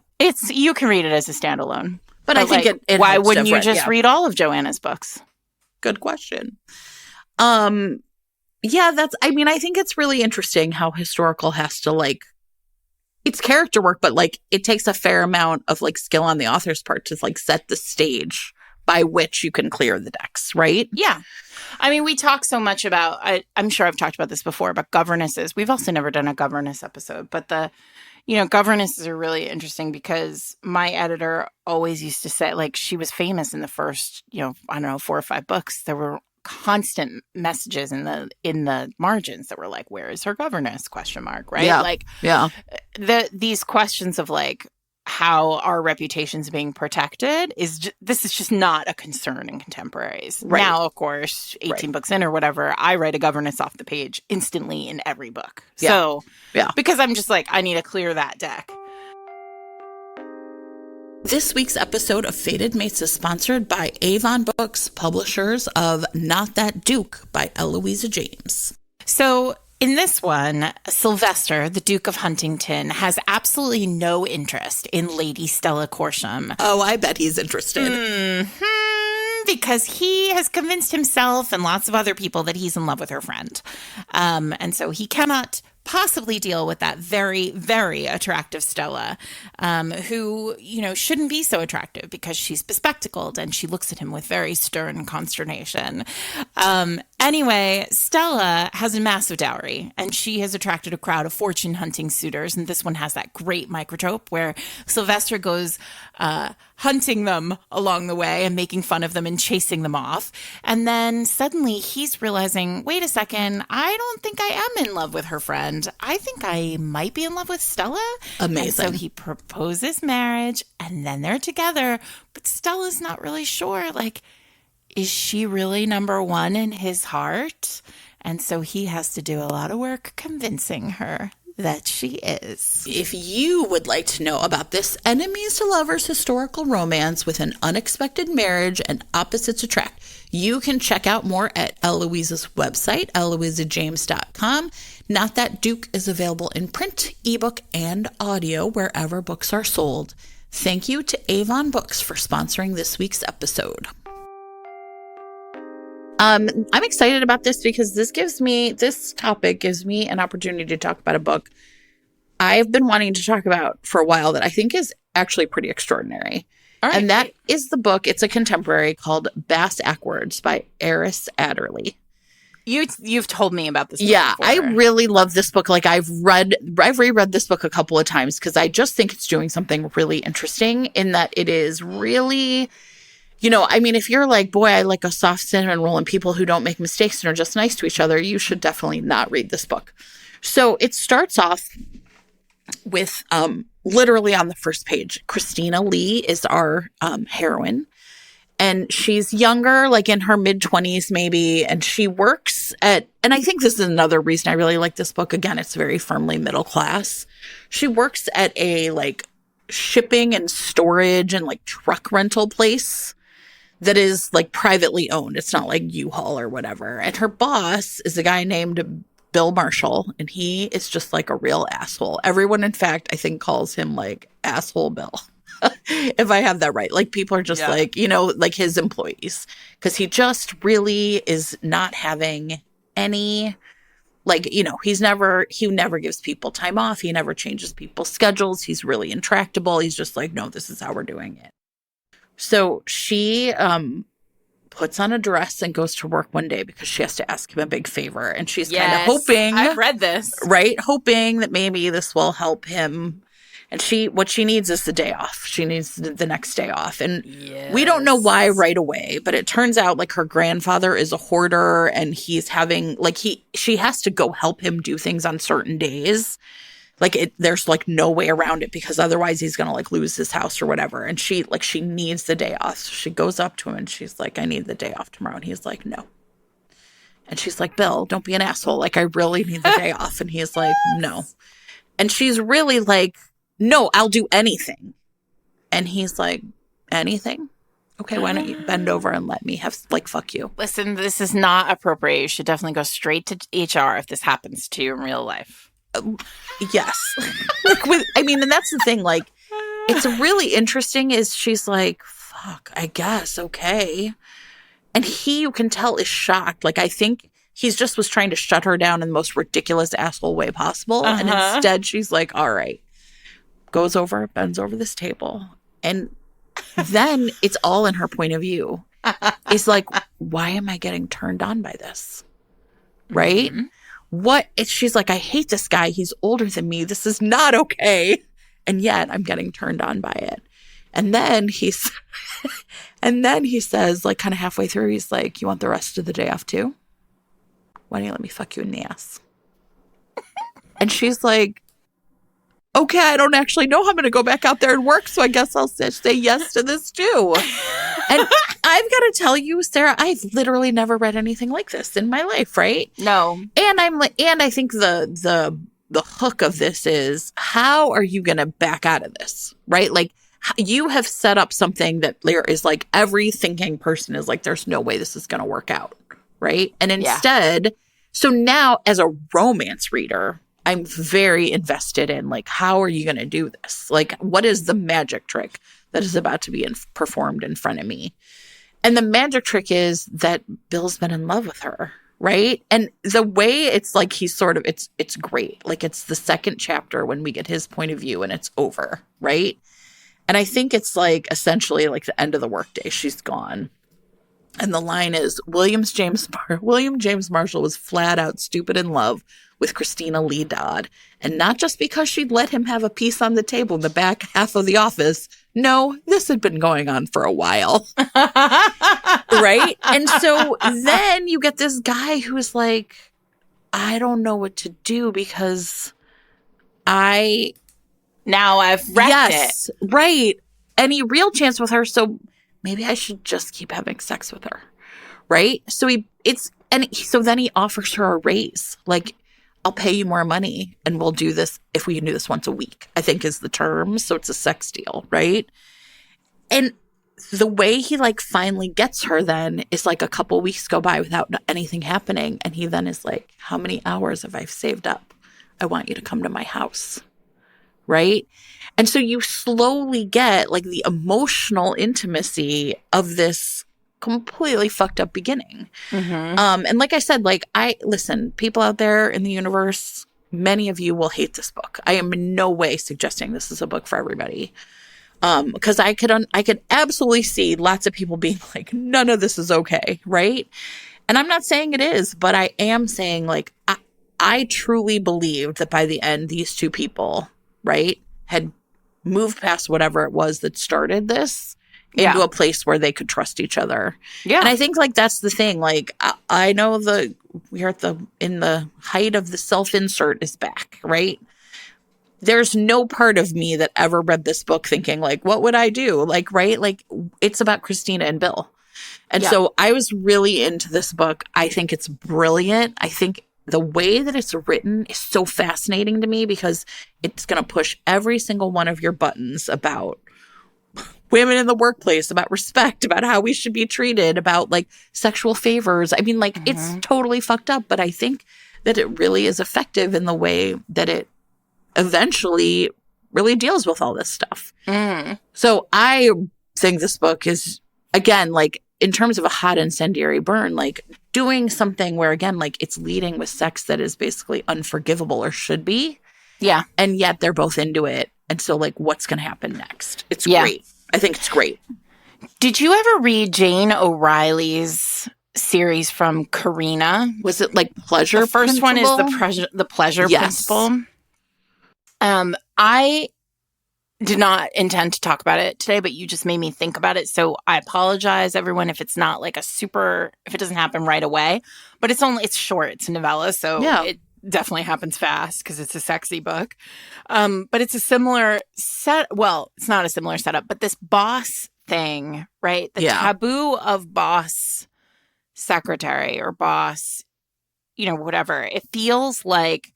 You can read it as a standalone. But I think like, it why wouldn't you just read all of Joanna's books? Good question. Yeah, I think it's really interesting how historical has to like, it's character work, but like it takes a fair amount of like skill on the author's part to like set the stage by which you can clear the decks, right? Yeah. I mean, we talk so much about, I'm sure I've talked about this before, but governesses. We've also never done a governess episode, but governesses are really interesting because my editor always used to say, like, she was famous in the first, 4 or 5 books. There were constant messages in the margins that were like, where is her governess? ? Right? Yeah. Like, these questions of like, how our reputation's being protected this is just not a concern in contemporaries. Right. Now, of course, 18 books in or whatever, I write a governess off the page instantly in every book. Yeah. So, because I'm just like, I need to clear that deck. This week's episode of Fated Mates is sponsored by Avon Books, publishers of Not That Duke by Eloisa James. So in this one, Sylvester, the Duke of Huntington, has absolutely no interest in Lady Stella Corsham. Oh, I bet he's interested. Because he has convinced himself and lots of other people that he's in love with her friend. And so he cannot possibly deal with that very, very attractive Stella, who, shouldn't be so attractive because she's bespectacled and she looks at him with very stern consternation. Anyway, Stella has a massive dowry and she has attracted a crowd of fortune hunting suitors. And this one has that great microtrope where Sylvester goes hunting them along the way and making fun of them and chasing them off. And then suddenly he's realizing, wait a second, I don't think I am in love with her friend. I think I might be in love with Stella. Amazing. And so he proposes marriage and then they're together. But Stella's not really sure, is she really number one in his heart? And so he has to do a lot of work convincing her that she is. If you would like to know about this enemies to lovers historical romance with an unexpected marriage and opposites attract, you can check out more at Eloisa's website, eloisajames.com. Not That Duke is available in print, ebook, and audio wherever books are sold. Thank you to Avon Books for sponsoring this week's episode. I'm excited about this because this topic gives me an opportunity to talk about a book I've been wanting to talk about for a while that I think is actually pretty extraordinary. All right, and that is the book. It's a contemporary called Bass Ackwards by Eris Adderley. You've told me about this book Yeah, before. I really love this book. I've reread this book a couple of times because I just think it's doing something really interesting in that it is really, if you're like, boy, I like a soft cinnamon roll and people who don't make mistakes and are just nice to each other, you should definitely not read this book. So it starts off with literally on the first page, Christina Lee is our heroine. And she's younger, in her mid-20s maybe, and she works and I think this is another reason I really like this book. Again, it's very firmly middle class. She works at a, shipping and storage and, truck rental place that is, privately owned. It's not like U-Haul or whatever. And her boss is a guy named Bill Marshall, and he is just, a real asshole. Everyone, in fact, I think calls him, Asshole Bill. If I have that right. People are just his employees. Because he just really is not having any, he never gives people time off. He never changes people's schedules. He's really intractable. He's just no, this is how we're doing it. So she puts on a dress and goes to work one day because she has to ask him a big favor. And she's kind of hoping. I've read this. Right? Hoping that maybe this will help him. And what she needs is the day off. She needs the next day off. And we don't know why right away, but it turns out her grandfather is a hoarder and he's having she has to go help him do things on certain days. There's no way around it because otherwise he's going to lose his house or whatever. And she needs the day off. So she goes up to him and she's like, I need the day off tomorrow. And he's like, no. And she's like, Bill, don't be an asshole. I really need the day off. And he's like, no. And she's really no, I'll do anything. And he's like, anything? Okay, why don't you bend over and let me have, fuck you. Listen, this is not appropriate. You should definitely go straight to HR if this happens to you in real life. Yes. And that's the thing, it's really interesting is she's like, fuck, I guess, okay. And he, you can tell, is shocked. I think he's just was trying to shut her down in the most ridiculous asshole way possible. Uh-huh. And instead she's like, all right. Goes over, bends over this table. And then it's all in her point of view. It's why am I getting turned on by this? Right? Mm-hmm. She's like, I hate this guy. He's older than me. This is not okay. And yet I'm getting turned on by it. And then he says, kind of halfway through, he's like, you want the rest of the day off too? Why don't you let me fuck you in the ass? And she's like, okay, I don't actually know how I'm going to go back out there and work, so I guess I'll say yes to this too. And I've got to tell you, Sarah, I've literally never read anything like this in my life, right? No. And I think the hook of this is, how are you going to back out of this, right? you have set up something that there is like every thinking person is like, there's no way this is going to work out. Right. And Yeah. instead, so now as a romance reader, I'm very invested in like, how are you going to do this? Like, what is the magic trick that is about to be performed in front of me? And the magic trick is that Bill's been in love with her. Right. And the way it's like he's sort of it's great. Like it's the second chapter when we get his point of view and it's over. Right. And I think it's like essentially like the end of the workday. She's gone. And the line is William James Marshall was flat out stupid in love with Christina Lee Dodd. And not just because she'd let him have a piece on the table in the back half of the office. No, this had been going on for a while. Right? And so then you get this guy who is like, I don't know what to do because now I've wrecked it. Right. Any real chance with her. So maybe I should just keep having sex with her. Right. So so then he offers her a raise. Like, I'll pay you more money and we'll do this if we can do this once a week, I think is the term. So it's a sex deal. Right. And the way he like finally gets her then is like a couple weeks go by without anything happening. And he then is like, how many hours have I saved up? I want you to come to my house. Right. And so you slowly get like the emotional intimacy of this completely fucked up beginning. Mm-hmm. And like I said, like listen, people out there in the universe, many of you will hate this book. I am in no way suggesting this is a book for everybody. Because I could absolutely see lots of people being like, none of this is okay. Right. And I'm not saying it is, but I am saying like, I truly believed that by the end, these two people, right, had moved past whatever it was that started this into a place where they could trust each other. Yeah. And I think like that's the thing. Like I know we're in the height of the self-insert is back, right? There's no part of me that ever read this book thinking like, what would I do? Like, right? Like it's about Christina and Bill. And so I was really into this book. I think it's brilliant. I think the way that it's written is so fascinating to me because it's going to push every single one of your buttons about women in the workplace, about respect, about how we should be treated, about like sexual favors. I mean, like it's totally fucked up, but I think that it really is effective in the way that it eventually really deals with all this stuff. So I think this book is, again, like in terms of a hot incendiary burn, like doing something where, again, like it's leading with sex that is basically unforgivable or should be. Yeah. And yet they're both into it. And so like, what's going to happen next? It's great. I think it's great. Did you ever read Jane O'Reilly's series from Karina? Was it like Pleasure The first Principle? one is the Pleasure Principle. I did not intend to talk about it today, but you just made me think about it. So I apologize, everyone, if it's not like if it doesn't happen right away. But it's short. It's a novella, so it definitely happens fast because it's a sexy book. But it's a similar well, it's not a similar setup, but this boss thing, right? The taboo of boss secretary or boss, whatever. It feels like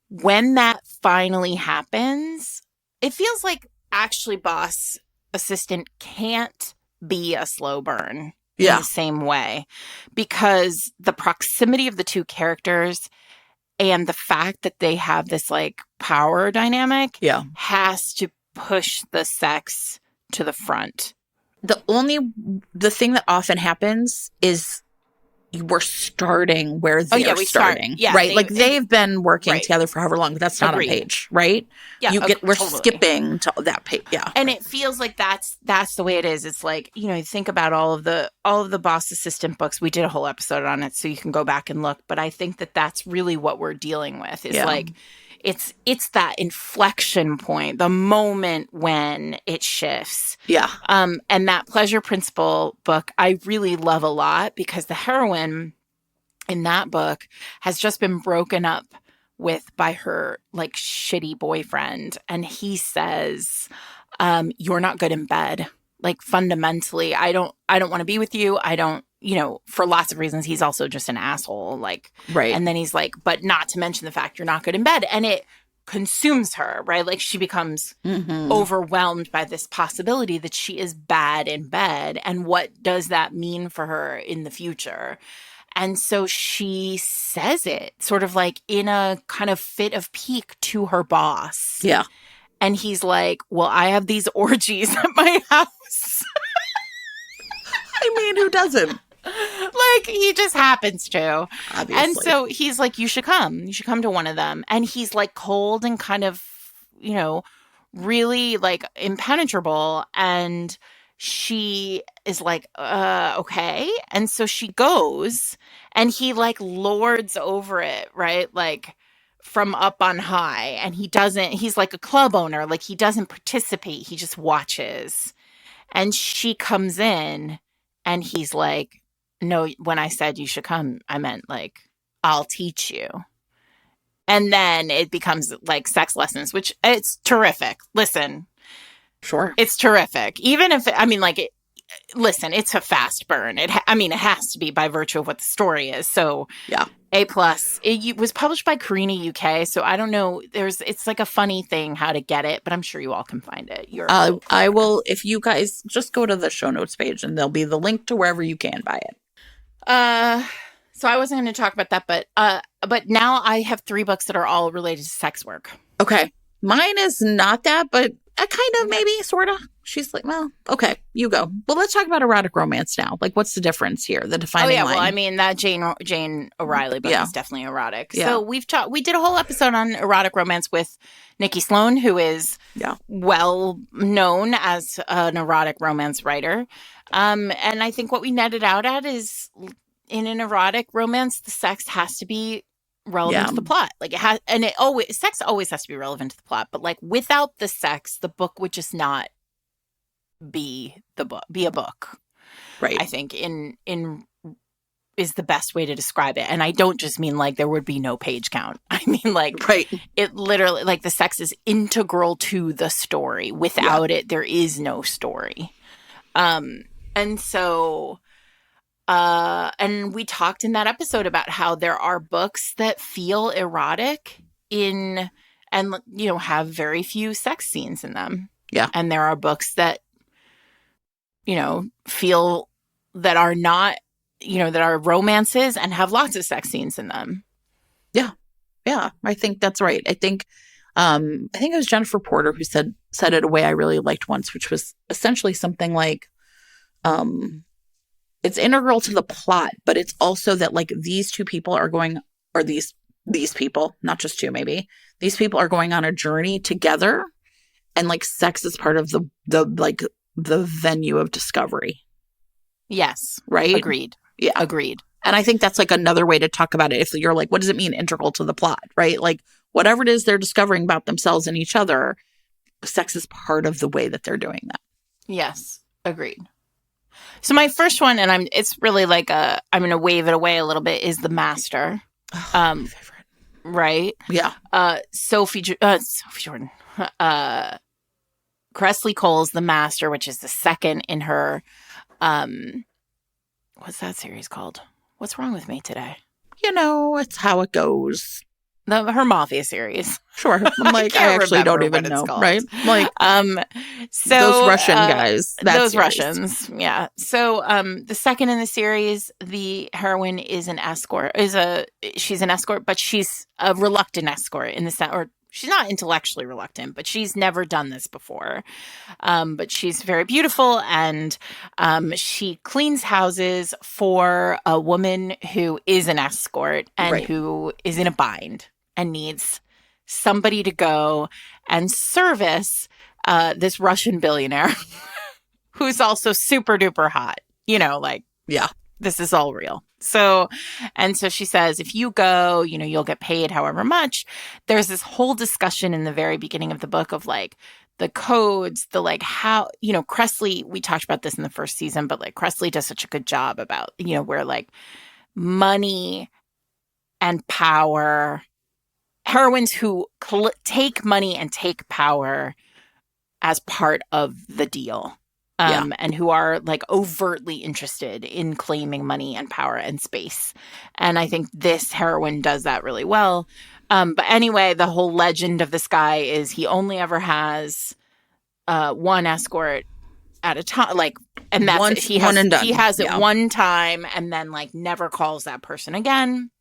when that finally happens, it feels like actually boss assistant can't be a slow burn in the same way because the proximity of the two characters and the fact that they have this like power dynamic has to push the sex to the front. The thing that often happens is we're starting where they're starting. Right? Like they've been working together for however long, but that's not on page, right? Yeah. We're skipping to that page. Yeah. And it feels like that's the way it is. It's like, you think about all of the boss assistant books. We did a whole episode on it, so you can go back and look. But I think that that's really what we're dealing with is like, it's that inflection point, the moment when it shifts. Yeah. And that Pleasure Principle book, I really love a lot because the heroine in that book has just been broken up by her like shitty boyfriend. And he says, you're not good in bed. Like fundamentally, I don't want to be with you. I don't, for lots of reasons, he's also just an asshole. Like, right. And then he's like, but not to mention the fact you're not good in bed. And it consumes her, right? Like she becomes overwhelmed by this possibility that she is bad in bed. And what does that mean for her in the future? And so she says it sort of like in a kind of fit of pique to her boss. Yeah. And he's like, well, I have these orgies at my house. I mean, who doesn't? Like, he just happens to. Obviously. And so he's like, you should come. You should come to one of them. And he's like cold and kind of, you know, really like impenetrable. And she is like, okay. And so she goes and he like lords over it, right? Like from up on high. And he's like a club owner. Like he doesn't participate. He just watches. And she comes in and he's like, no, when I said you should come, I meant like, I'll teach you. And then it becomes like sex lessons, which it's terrific. Listen. Sure. It's terrific. Even if, I mean, like, listen, it's a fast burn. It has to be by virtue of what the story is. So yeah. A+. It was published by Carina UK. So I don't know. It's like a funny thing how to get it, but I'm sure you all can find it. I will, if you guys just go to the show notes page and there'll be the link to wherever you can buy it. So I wasn't going to talk about that, but now I have 3 books that are all related to sex work. Okay. Mine is not that, but I kind of maybe, sort of. She's like, well, okay, you go. Well, let's talk about erotic romance now. Like, what's the difference here? The defining line. Well, I mean, that Jane O'Reilly book is definitely erotic. Yeah. So we did a whole episode on erotic romance with Nikki Sloan, who is well known as an erotic romance writer. And I think what we netted out at is in an erotic romance, the sex has to be relevant to the plot. Like it has, and sex always has to be relevant to the plot. But like without the sex, the book would just not be a book. Right. I think in is the best way to describe it. And I don't just mean like there would be no page count. I mean like it literally, like the sex is integral to the story. Without it, there is no story. And so and we talked in that episode about how there are books that feel erotic and you know have very few sex scenes in them. Yeah. And there are books that you know feel that are not, you know, that are romances and have lots of sex scenes in them. Yeah. Yeah, I think that's right. I think it was Jennifer Porter who said it a way I really liked once, which was essentially something like it's integral to the plot, but it's also that like these two people are going, or these people, not just two, maybe these people are going on a journey together, and like sex is part of the venue of discovery. Yes. Right. Agreed. Yeah. Agreed. And I think that's like another way to talk about it. If you're like, what does it mean integral to the plot? Right. Like whatever it is they're discovering about themselves and each other, sex is part of the way that they're doing that. Yes. Agreed. So my first one, and it's really like I'm going to wave it away a little bit, is The Master. My favorite. Right? Yeah. Sophie Jordan. Cressley Cole's The Master, which is the second in her, what's that series called? What's wrong with me today? You know, it's how it goes. Her Mafia series. Sure. I'm like, I actually don't even know. Right? Like, so those Russian guys. Those series. Russians. Yeah. So, the second in the series, the heroine is an escort. She's an escort, but she's a reluctant escort in the sense, or she's not intellectually reluctant, but she's never done this before. But she's very beautiful, and she cleans houses for a woman who is an escort and who is in a bind and needs somebody to go and service this Russian billionaire who's also super duper hot. You know, like, yeah, this is all real. So she says, if you go, you know, you'll get paid however much. There's this whole discussion in the very beginning of the book of like the codes, the like how, you know, Cressley, we talked about this in the first season, but like Cressley does such a good job about, you know, where like money and power, heroines who take money and take power as part of the deal. And who are like overtly interested in claiming money and power and space. And I think this heroine does that really well. But anyway, the whole legend of this guy is he only ever has one escort at a time, like, and that's it. Once, one and done. He has it Yeah. one time and then like never calls that person again.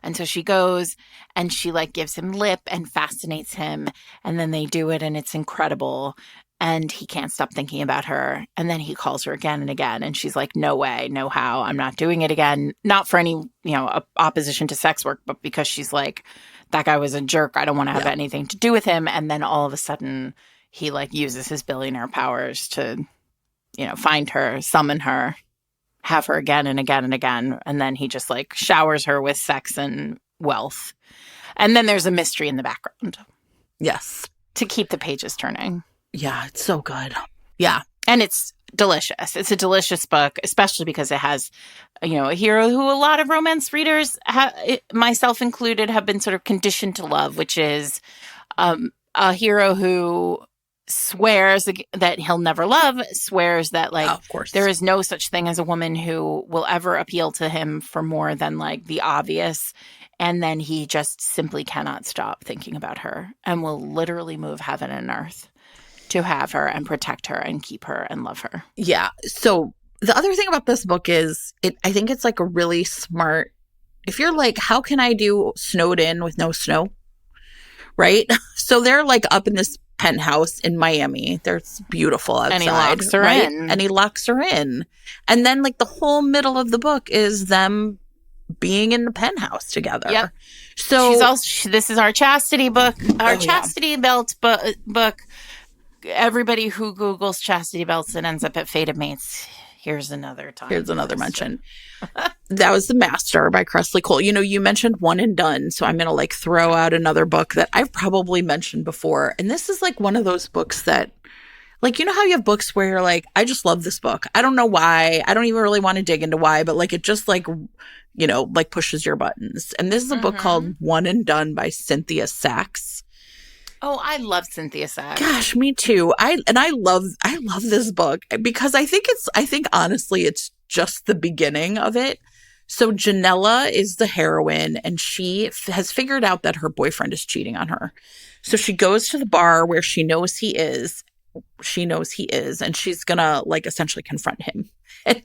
And so she goes and she like gives him lip and fascinates him, and then they do it and it's incredible. And he can't stop thinking about her. And then he calls her again and again. And she's like, no way, no how. I'm not doing it again. Not for any, opposition to sex work, but because she's like, that guy was a jerk. I don't want to have anything to do with him. And then all of a sudden he like uses his billionaire powers to, find her, summon her, have her again and again and again. And then he just like showers her with sex and wealth. And then there's a mystery in the background. Yes. To keep the pages turning. Yeah, it's so good. Yeah. And it's delicious. It's a delicious book, especially because it has, a hero who a lot of romance readers, myself included, have been sort of conditioned to love, which is a hero who swears that he'll never love, swears that like of course. There is no such thing as a woman who will ever appeal to him for more than like the obvious. And then he just simply cannot stop thinking about her and will literally move heaven and earth to have her and protect her and keep her and love her. Yeah. So the other thing about this book is I think it's like a really smart, if you're like, how can I do snowed in with no snow? Right? So they're like up in this penthouse in Miami. There's beautiful outside. And he locks her in. And he locks her in. And then like the whole middle of the book is them being in the penthouse together. Yep. So she's also, this is our chastity book, our chastity belt book. Everybody who Googles chastity belts and ends up at Fated Mates, here's another time. Here's another mention. That was The Master by Cressley Cole. You mentioned One and Done, so I'm going to like throw out another book that I've probably mentioned before. And this is like one of those books that, like, how you have books where you're like, I just love this book. I don't know why. I don't even really want to dig into why, but like it just like, like pushes your buttons. And this is a book called One and Done by Cynthia Sachs. Oh, I love Cynthia Sachs. Gosh, me too. I love this book because I think honestly it's just the beginning of it. So Janella is the heroine and she has figured out that her boyfriend is cheating on her. So she goes to the bar where she knows he is. And she's gonna like essentially confront him. And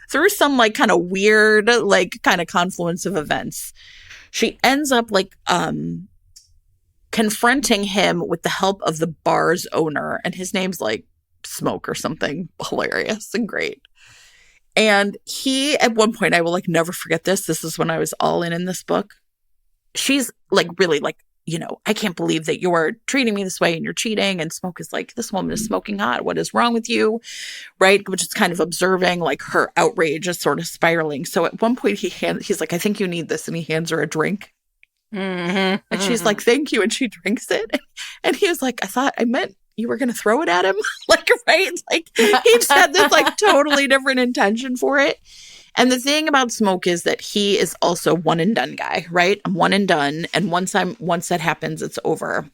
through some like kind of weird, like kind of confluence of events, she ends up like confronting him with the help of the bar's owner. And his name's like Smoke or something hilarious and great. And he, at one point, I will like never forget this. This is when I was all in this book. She's like really like, I can't believe that you're treating me this way and you're cheating. And Smoke is like, this woman is smoking hot. What is wrong with you? Right. Which is kind of observing like her outrage is sort of spiraling. So at one point he's like, I think you need this. And he hands her a drink. And she's like, thank you. And she drinks it. And he was like, I meant you were going to throw it at him. Like, right. Like he just had this like totally different intention for it. And the thing about Smoke is that he is also one and done guy, right? I'm one and done. And once that happens, it's over.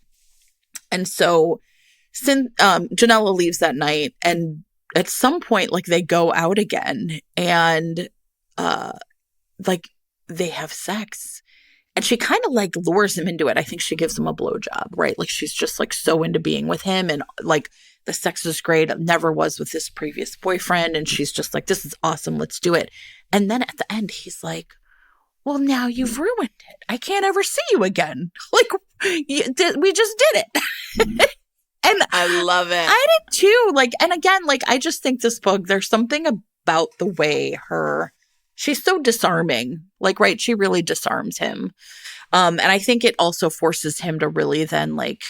And so Janella leaves that night. And at some point, like they go out again and like they have sex. And she kind of like lures him into it. I think she gives him a blowjob, right? Like she's just like so into being with him. And like the sex is great. It never was with this previous boyfriend. And she's just like, this is awesome. Let's do it. And then at the end, he's like, well, now you've ruined it. I can't ever see you again. Like we just did it. And I love it. I did too. Like, and again, like, I just think this book, there's something about the way she's so disarming. Like, right, she really disarms him. And I think it also forces him to really then like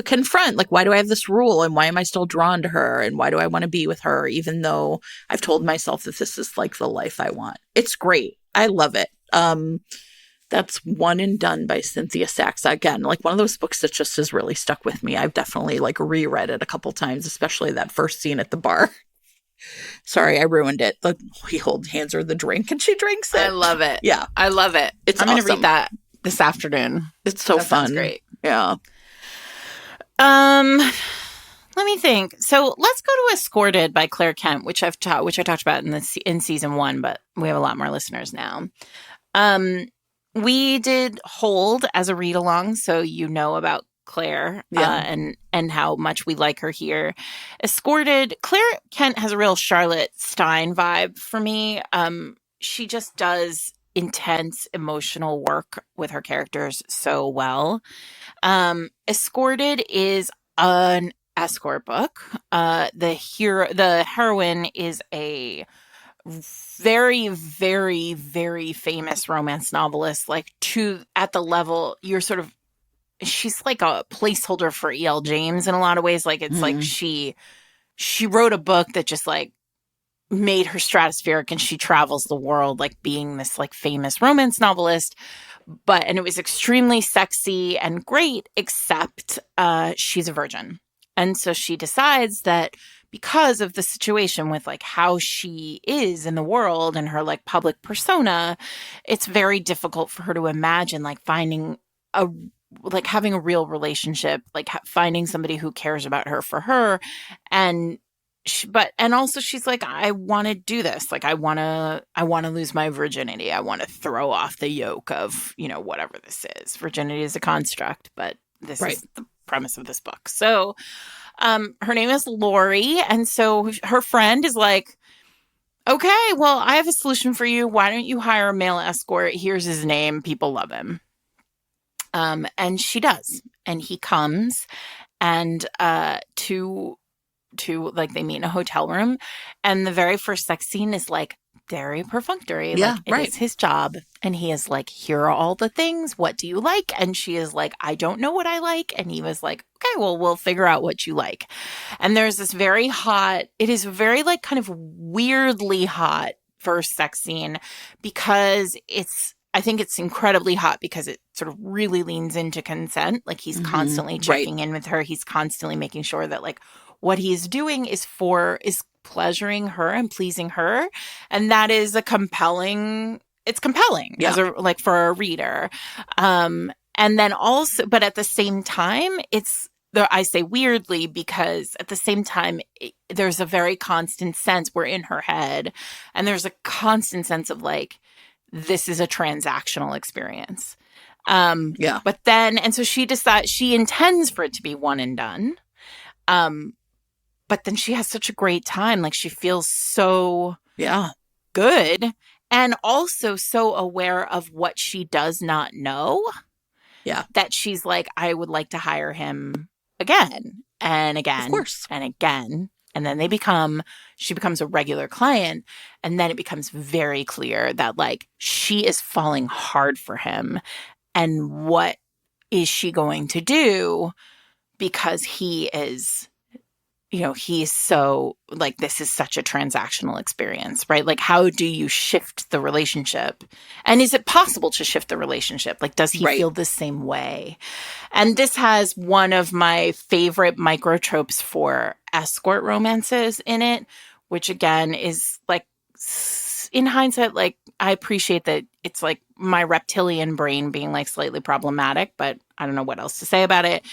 confront, like, why do I have this rule and why am I still drawn to her and why do I want to be with her even though I've told myself that this is like the life I want. It's great. I love it. That's One and Done by Cynthia Sachs. Again, like one of those books that just has really stuck with me. I've definitely like reread it a couple times, especially that first scene at the bar. Sorry, I ruined it. But he hands her the drink and she drinks it. I love it. Yeah. I love it. I'm going to read that this afternoon. It's so fun. Sounds great. Yeah. Let me think. So let's go to Escorted by Claire Kent, which I talked about in season 1, but we have a lot more listeners now. we did Hold as a read along, so you know about Claire Yeah. and how much we like her here. Escorted, Claire Kent has a real Charlotte Stein vibe for me. She just does intense emotional work with her characters so well. Escorted is an escort book. The heroine is a very, very, very famous romance novelist, like to at the level you're sort of she's like a placeholder for E.L. James in a lot of ways. Like it's like she wrote a book that just like made her stratospheric and she travels the world like being this like famous romance novelist. And it was extremely sexy and great, except she's a virgin. And so she decides that because of the situation with like how she is in the world and her like public persona, it's very difficult for her to imagine like finding a like having a real relationship, like finding somebody who cares about her for her. And and also she's like, I want to do this. Like, I want to lose my virginity. I want to throw off the yoke of, whatever this is. Virginity is a construct, but this is the premise of this book. So, her name is Lori. And so her friend is like, okay, well, I have a solution for you. Why don't you hire a male escort? Here's his name. People love him. And she does. And he comes and, to like they meet in a hotel room, and the very first sex scene is like very perfunctory. Yeah, like it is his job, and he is like, here are all the things, what do you like? And she is like, I don't know what I like. And he was like, okay, well, we'll figure out what you like. And there's this very hot, it is very like kind of weirdly hot first sex scene, because I think it's incredibly hot because it sort of really leans into consent. Like he's constantly checking in with her. He's constantly making sure that like what he's doing is pleasuring her and pleasing her. And that is it's compelling as like for a reader. And then also, but at the same time, I say weirdly because at the same time, there's a very constant sense we're in her head. And there's a constant sense of like, this is a transactional experience. But then, and so she decides she intends for it to be one and done. But then she has such a great time. Like she feels so good and also so aware of what she does not know. Yeah. That she's like, I would like to hire him again and again. Of course. And again. And then she becomes a regular client. And then it becomes very clear that like she is falling hard for him. And what is she going to do? Because he is, he's so like, this is such a transactional experience, right? Like, how do you shift the relationship? And is it possible to shift the relationship? Like, does he feel the same way? And this has one of my favorite micro tropes for escort romances in it, which again is like, in hindsight, like I appreciate that it's like my reptilian brain being like slightly problematic, but I don't know what else to say about it.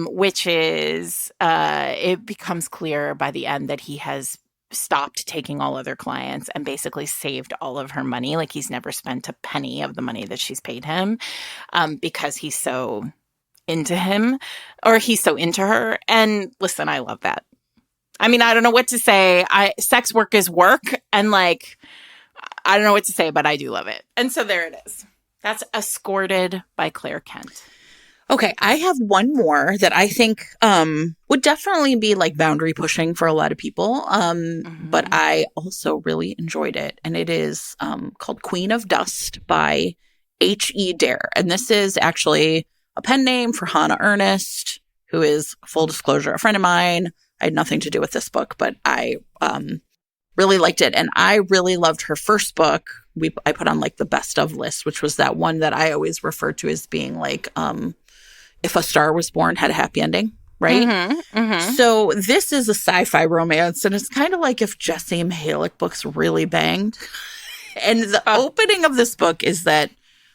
Which is, it becomes clear by the end that he has stopped taking all other clients and basically saved all of her money. Like he's never spent a penny of the money that she's paid him, because he's so into him, or he's so into her. And listen, I love that. I mean, I don't know what to say. Sex work is work. And like, I don't know what to say, but I do love it. And so there it is. That's Escorted by Claire Kent. Okay, I have one more that I think would definitely be like boundary pushing for a lot of people. But I also really enjoyed it. And it is called Queen of Dust by H.E. Dare. And this is actually a pen name for Hannah Ernest, who is, full disclosure, a friend of mine. I had nothing to do with this book, but I really liked it. And I really loved her first book. I put on like the best of list, which was that one that I always refer to as being like, If a Star Was Born had a happy ending, right? So this is a sci-fi romance, and it's kind of like if Jessie Mihalik books really banged. And the opening of this book is that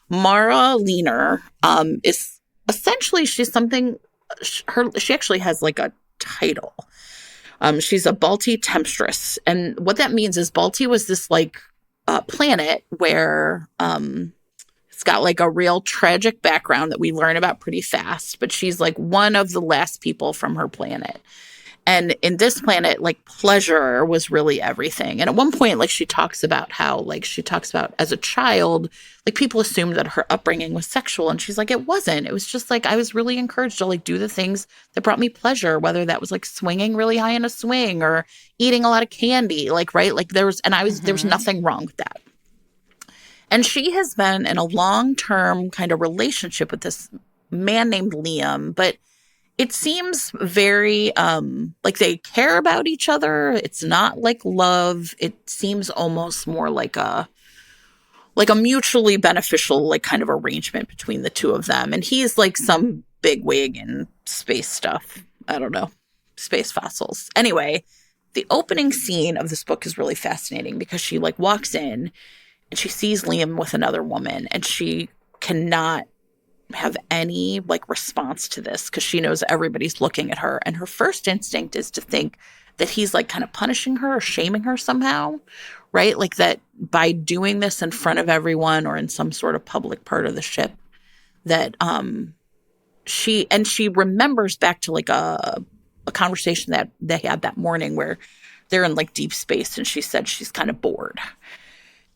Mara Leaner is essentially, she's something, she actually has like a title. She's a Balti temptress. And what that means is Balti was this like planet where It's got like a real tragic background that we learn about pretty fast, but she's like one of the last people from her planet. And in this planet, like pleasure was really everything. And at one point, like she talks about how, like she talks about as a child, like people assumed that her upbringing was sexual. And she's like, it wasn't. It was just like I was really encouraged to like do the things that brought me pleasure, whether that was like swinging really high in a swing or eating a lot of candy, like, right? Like there was nothing wrong with that. And she has been in a long-term kind of relationship with this man named Liam, but it seems very like they care about each other. It's not like love. It seems almost more like a mutually beneficial like kind of arrangement between the two of them. And he's like some bigwig in space stuff. I don't know. Space fossils. Anyway, the opening scene of this book is really fascinating because she like walks in and she sees Liam with another woman and she cannot have any like response to this because she knows everybody's looking at her. And her first instinct is to think that he's like kind of punishing her or shaming her somehow, right? Like that by doing this in front of everyone or in some sort of public part of the ship that she remembers back to like a conversation that they had that morning where they're in like deep space and she said she's kind of bored.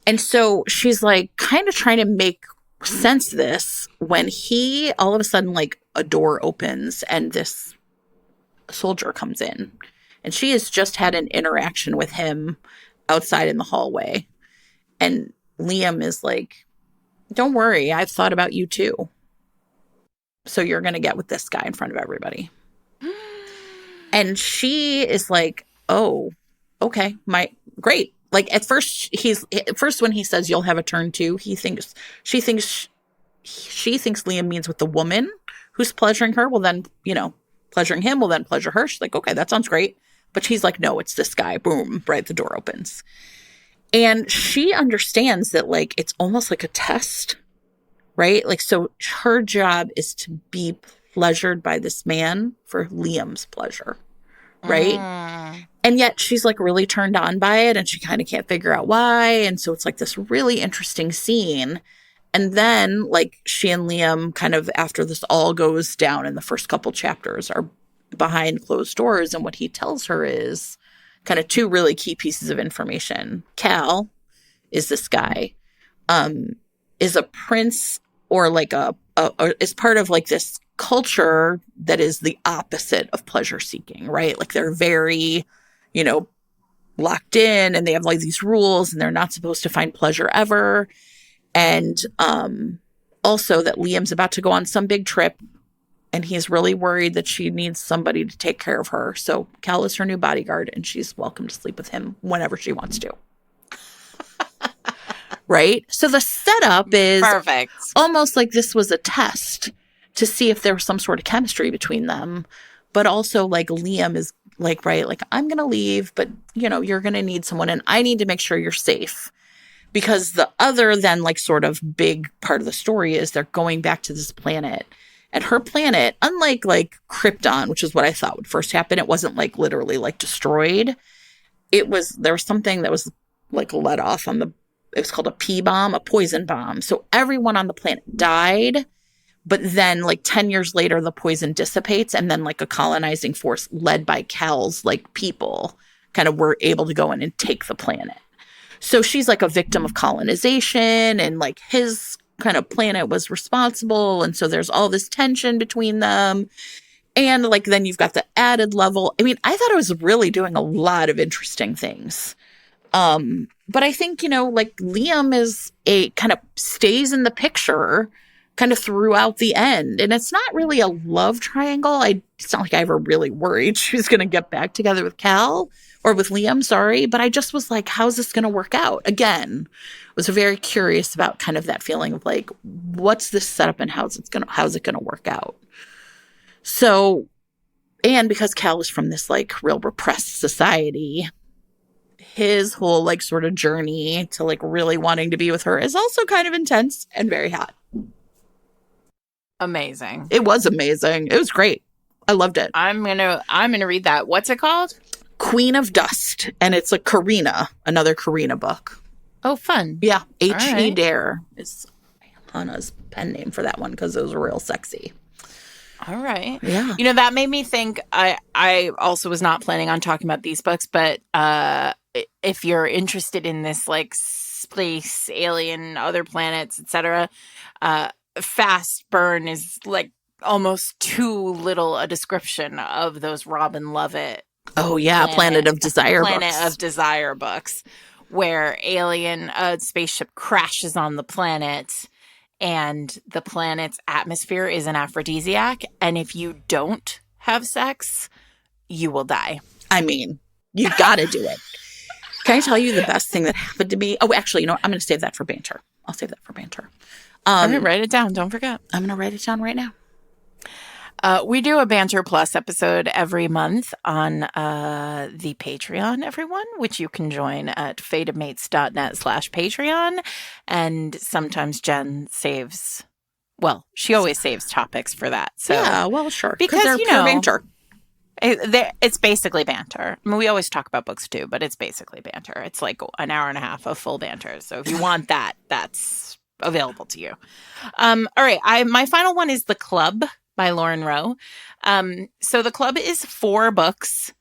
And so she's like kind of trying to make sense this when he all of a sudden like a door opens and this soldier comes in and she has just had an interaction with him outside in the hallway and Liam is like, don't worry, I've thought about you too, so you're gonna get with this guy in front of everybody. And she is like, oh, okay, great. Like at first when he says you'll have a turn too, she thinks Liam means with the woman who's pleasuring her will then, pleasuring him will then pleasure her. She's like, okay, that sounds great. But she's like, no, it's this guy. Boom, right, the door opens. And she understands that like it's almost like a test, right? Like so her job is to be pleasured by this man for Liam's pleasure. Right. And yet she's like really turned on by it and she kind of can't figure out why. And so it's like this really interesting scene. And then like she and Liam kind of after this all goes down in the first couple chapters are behind closed doors. And what he tells her is kind of two really key pieces of information. Cal is this guy, is a prince or like is part of like this culture that is the opposite of pleasure seeking, right? Like they're very, locked in and they have like these rules and they're not supposed to find pleasure ever. And also that Liam's about to go on some big trip and he's really worried that she needs somebody to take care of her. So Cal is her new bodyguard and she's welcome to sleep with him whenever she wants to. Right? So the setup is perfect. Almost like this was a test to see if there was some sort of chemistry between them. But also like Liam is like, right, like I'm going to leave, but you're going to need someone and I need to make sure you're safe. Because the other than like sort of big part of the story is they're going back to this planet. And her planet, unlike like Krypton, which is what I thought would first happen, it wasn't like literally like destroyed. There was something that was like let off it was called a P bomb, a poison bomb. So everyone on the planet died. But then like 10 years later, the poison dissipates and then like a colonizing force led by Cal's like people kind of were able to go in and take the planet. So she's like a victim of colonization and like his kind of planet was responsible. And so there's all this tension between them. And like then you've got the added level. I mean, I thought it was really doing a lot of interesting things. But I think, like Liam is kind of stays in the picture kind of throughout the end. And it's not really a love triangle. It's not like I ever really worried she was going to get back together with Cal or with Liam, sorry. But I just was like, how's this going to work out? Again, was very curious about kind of that feeling of like, what's this setup and how's it going to work out? So, and because Cal is from this like real repressed society, his whole like sort of journey to like really wanting to be with her is also kind of intense and very hot. Amazing. It was amazing. It was great. I loved it. I'm gonna read that. What's it called? Queen of Dust, and it's a another Karina book. Oh, fun. Yeah, H.E. Right. Dare is Hannah's pen name for that one because it was real sexy. All right. Yeah. That made me think, I also was not planning on talking about these books, but if you're interested in this, like, space, alien, other planets, etc., Fast Burn is, like, almost too little a description of those Robin Lovett Oh, yeah. Planet of Desire books, where a spaceship crashes on the planet, and the planet's atmosphere is an aphrodisiac, and if you don't have sex, you will die. I mean, you got to do it. Can I tell you the best thing that happened to me? Oh, actually, you know what? I'm going to save that for banter. I'll save that for banter. All right, write it down. Don't forget. I'm going to write it down right now. We do a Banter Plus episode every month on the Patreon, everyone, which you can join at fatedmates.net/Patreon. And sometimes Jen saves, she always saves topics for that. So yeah, well, sure. Because, they're pure banter. It's basically banter. I mean, we always talk about books too, but it's basically banter. It's like an hour and a half of full banter. So if you want that, that's available to you. All right. My final one is The Club by Lauren Rowe. So The Club is 4 books.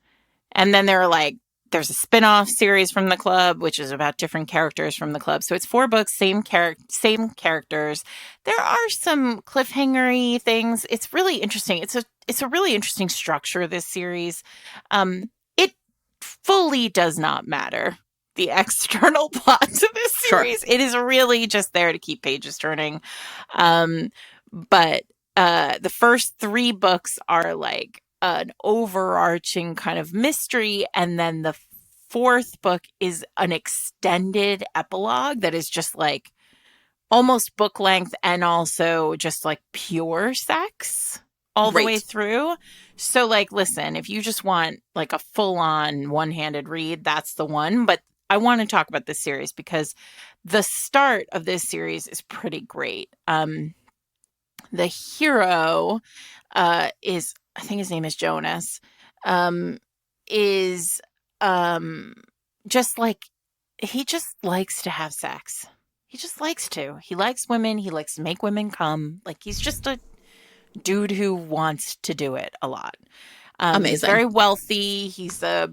And then there's a spin-off series from The Club, which is about different characters from The Club. So it's 4 books, same characters. There are some cliffhanger-y things. It's really interesting. It's a really interesting structure, this series. It fully does not matter, the external plot to this series. Sure. It is really just there to keep pages turning. But the first 3 books are like an overarching kind of mystery, and then the 4th book is an extended epilogue that is just like almost book length and also just like pure sex all the way through. So, like, listen, if you just want like a full-on one-handed read, that's the one. But I want to talk about this series because the start of this series is pretty great. The hero is, I think his name is Jonas, is just like, he just likes to have sex. He just likes to. He likes women. He likes to make women come. Like, he's just a dude who wants to do it a lot. Amazing. He's very wealthy. He's a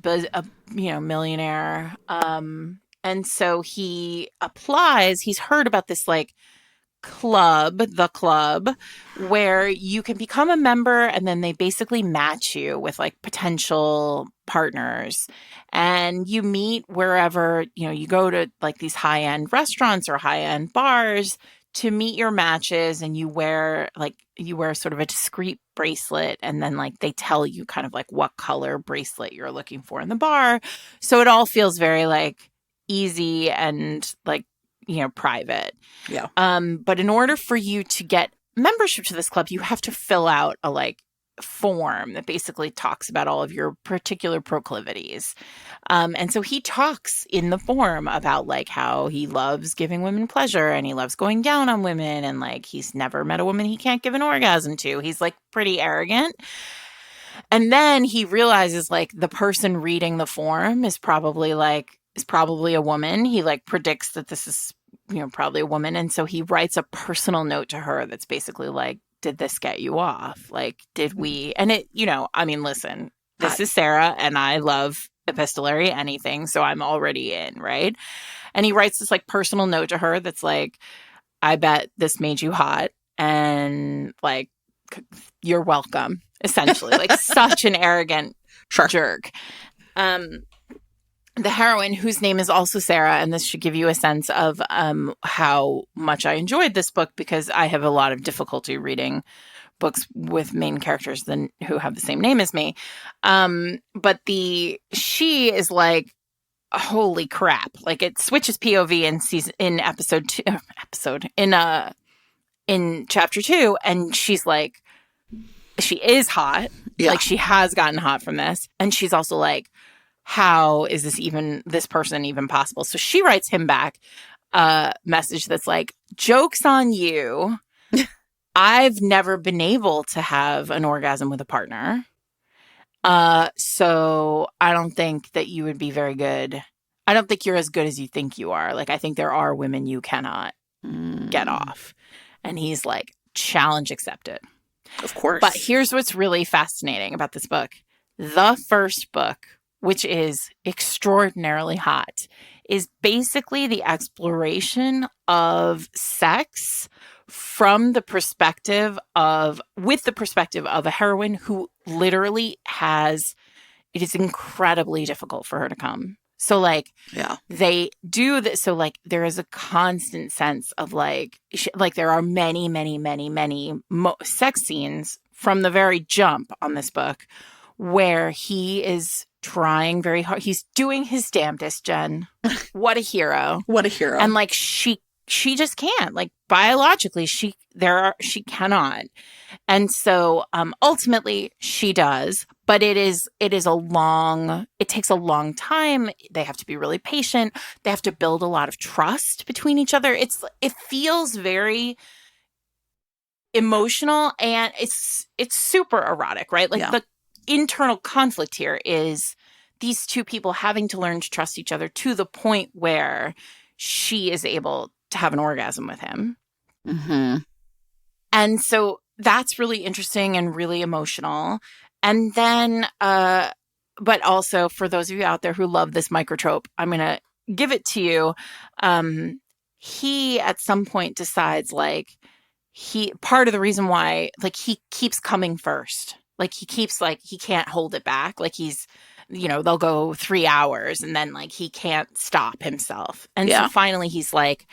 millionaire. And so he applies. He's heard about this like the club, where you can become a member and then they basically match you with like potential partners, and you meet wherever, you go to like these high-end restaurants or high-end bars to meet your matches, and you wear sort of a discreet bracelet, and then like they tell you kind of like what color bracelet you're looking for in the bar. So it all feels very like easy and like, private. Yeah. But in order for you to get membership to this club, you have to fill out a like form that basically talks about all of your particular proclivities. And so he talks in the form about like how he loves giving women pleasure and he loves going down on women, and like he's never met a woman he can't give an orgasm to. He's like pretty arrogant. And then he realizes like the person reading the form is probably a woman. He like predicts that this is, probably a woman. And so he writes a personal note to her that's basically like, did this get you off? Like, did we? And it, listen, this is Sarah and I love epistolary anything. So I'm already in, right? And he writes this like personal note to her that's like, I bet this made you hot, and like, you're welcome, essentially. Like, such an arrogant jerk. The heroine, whose name is also Sarah, and this should give you a sense of how much I enjoyed this book, because I have a lot of difficulty reading books with main characters who have the same name as me. But she is like, holy crap! Like, it switches POV in chapter 2, and she's like, she is hot. Yeah. Like, she has gotten hot from this, and she's also like, how is this person even possible? So she writes him back a message that's like, joke's on you. I've never been able to have an orgasm with a partner. So I don't think that you would be very good. I don't think you're as good as you think you are. Like, I think there are women you cannot get off. And he's like, challenge accepted. Of course. But here's what's really fascinating about this book. The first book, which is extraordinarily hot, is basically the exploration of sex with the perspective of a heroine who literally it is incredibly difficult for her to come. So like, yeah, they do this. So like, there is a constant sense of like there are many, many, many, many sex scenes from the very jump on this book where he is trying very hard. He's doing his damnedest, Jen. What a hero. What a hero. And like, she just can't, like, biologically, she cannot. And so ultimately she does, but it takes a long time. They have to be really patient. They have to build a lot of trust between each other. It feels very emotional, and it's super erotic, right? Like the internal conflict here is these two people having to learn to trust each other to the point where she is able to have an orgasm with him. Mm-hmm. And so that's really interesting and really emotional. And then, but also for those of you out there who love this microtrope, I'm going to give it to you. He at some point decides part of the reason why, like, he keeps coming first. Like, he keeps, like, he can't hold it back. Like, he's, they'll go 3 hours and then, like, he can't stop himself. And so finally he's like,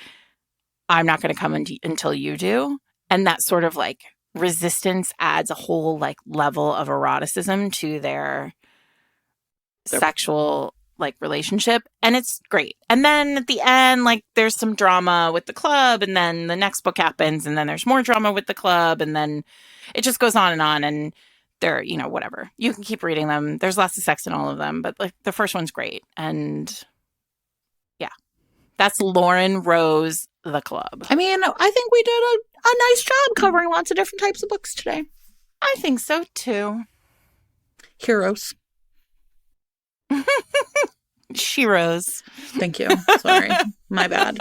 I'm not going to come until you do. And that sort of, like, resistance adds a whole, like, level of eroticism to their sexual, like, relationship. And it's great. And then at the end, like, there's some drama with the club, and then the next book happens, and then there's more drama with the club, and then it just goes on, and they're, whatever. You can keep reading them. There's lots of sex in all of them, but, like, the first one's great. And yeah, that's Lauren Rose, The Club. I mean, I think we did a nice job covering lots of different types of books today. I think so too. Heroes. Sheroes. Thank you. Sorry. My bad.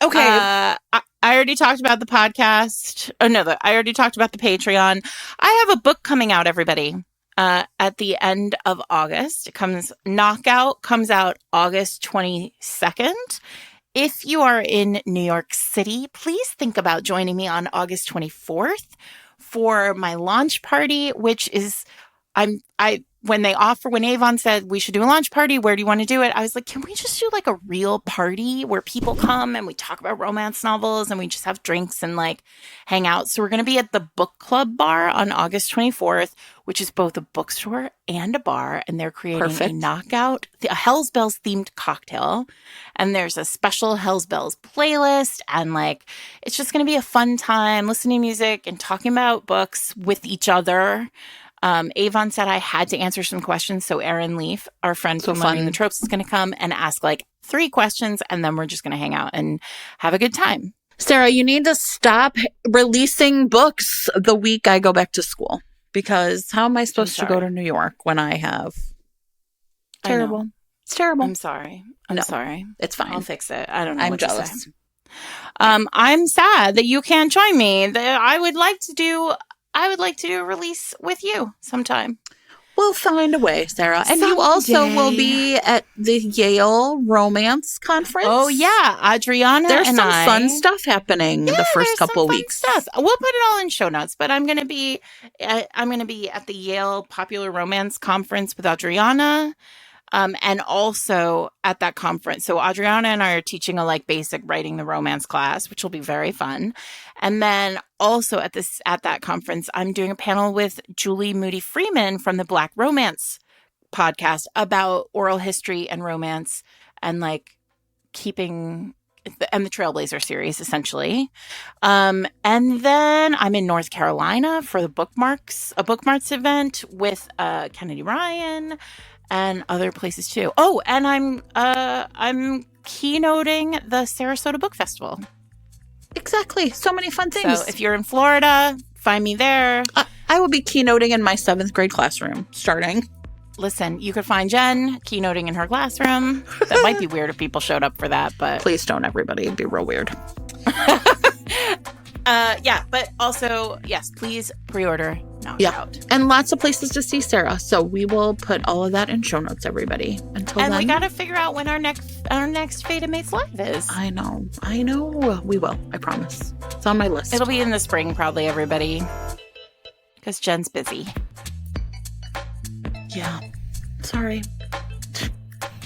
Okay. I already talked about the podcast. Oh, no, I already talked about the Patreon. I have a book coming out, everybody, at the end of August. Knockout comes out August 22nd. If you are in New York City, please think about joining me on August 24th for my launch party, which is, when Avon said we should do a launch party, where do you want to do it? I was like, can we just do like a real party where people come and we talk about romance novels and we just have drinks and like hang out? So we're going to be at the Book Club Bar on August 24th, which is both a bookstore and a bar. And they're creating a knockout, a Hells Bells themed cocktail. And there's a special Hells Bells playlist. And like, it's just going to be a fun time listening to music and talking about books with each other. Avon said I had to answer some questions. So Erin Leaf, our friend from Learning the Tropes, is going to come and ask like 3 questions. And then we're just going to hang out and have a good time. Sarah, you need to stop releasing books the week I go back to school. Because how am I supposed to go to New York when I have... Terrible. It's terrible. I'm sorry. I'm sorry. It's fine. I'll fix it. I don't know. I'm jealous. I'm sad that you can't join me. I would like to do a release with you sometime. We'll find a way, Sarah. And you also will be at the Yale Romance Conference. Oh, yeah. Adriana There's some fun stuff happening the first couple weeks. Stuff. We'll put it all in show notes, but I'm going to be at the Yale Popular Romance Conference with Adriana. And also at that conference. So Adriana and I are teaching a like basic writing the romance class, which will be very fun. And then also at that conference, I'm doing a panel with Julie Moody Freeman from the Black Romance podcast about oral history and romance and like the Trailblazer series, essentially. And then I'm in North Carolina for a Bookmarks event with Kennedy Ryan and other places too. Oh, and I'm keynoting the Sarasota Book Festival. Exactly. So many fun things. So if you're in Florida, find me there. I will be keynoting in my 7th grade classroom starting listen, you could find Jen keynoting in her classroom. That might be weird if people showed up for that, but Please don't, everybody. It'd be real weird. yeah, but also, yes, please pre-order Knockout. And lots of places to see Sarah. So we will put all of that in show notes, everybody. Until and then, we got to figure out when our next Fate Mates Live is. I know. We will. I promise. It's on my list. It'll be in the spring, probably, everybody. Because Jen's busy. Yeah. Sorry.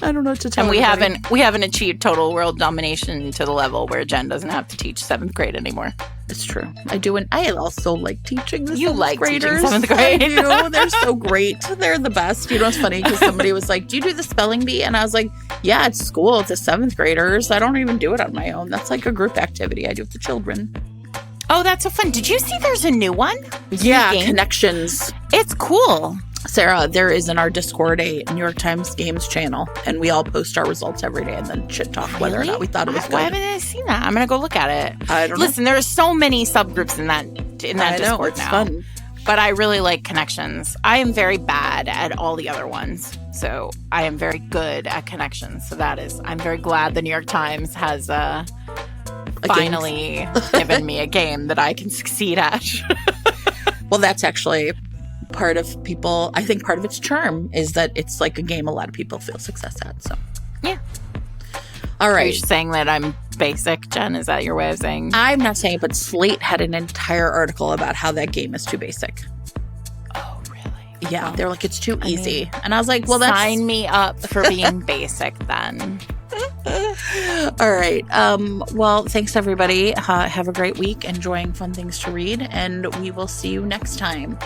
I don't know what to tell And everybody. we haven't achieved total world domination to the level where Jen doesn't have to teach 7th grade anymore. It's true. I do. And I also like teaching the You 7th like graders. teaching 7th grade. I do. They're so great. They're the best. You know, it's funny because somebody was like, do you do the spelling bee? And I was like, yeah, at school. It's the 7th graders. I don't even do it on my own. That's like a group activity I do with the children. Oh, that's so fun. Did you see there's a new one? Yeah, Game? Connections. It's cool. Sarah, there is in our Discord a New York Times Games channel, and we all post our results every day and then shit talk whether or not we thought it was good. Why haven't I seen that? I'm gonna go look at it. I don't know. Listen, there are so many subgroups in that I know, Discord it's now. fun. But I really like Connections. I am very bad at all the other ones, so I am very good at Connections. So I'm very glad the New York Times has finally given me a game that I can succeed at. Well, that's actually part of people. I think part of its charm is that it's like a game a lot of people feel success at. So, yeah. All Are right. you saying that I'm basic, Jen? Is that your way of saying? I'm not saying, but Slate had an entire article about how that game is too basic. Oh, really? Yeah, Well, they're like, it's too easy. mean, And I was like, well, that's... sign me up for being basic then. All right. Well, thanks, everybody. Have a great week enjoying fun things to read, and we will see you next time.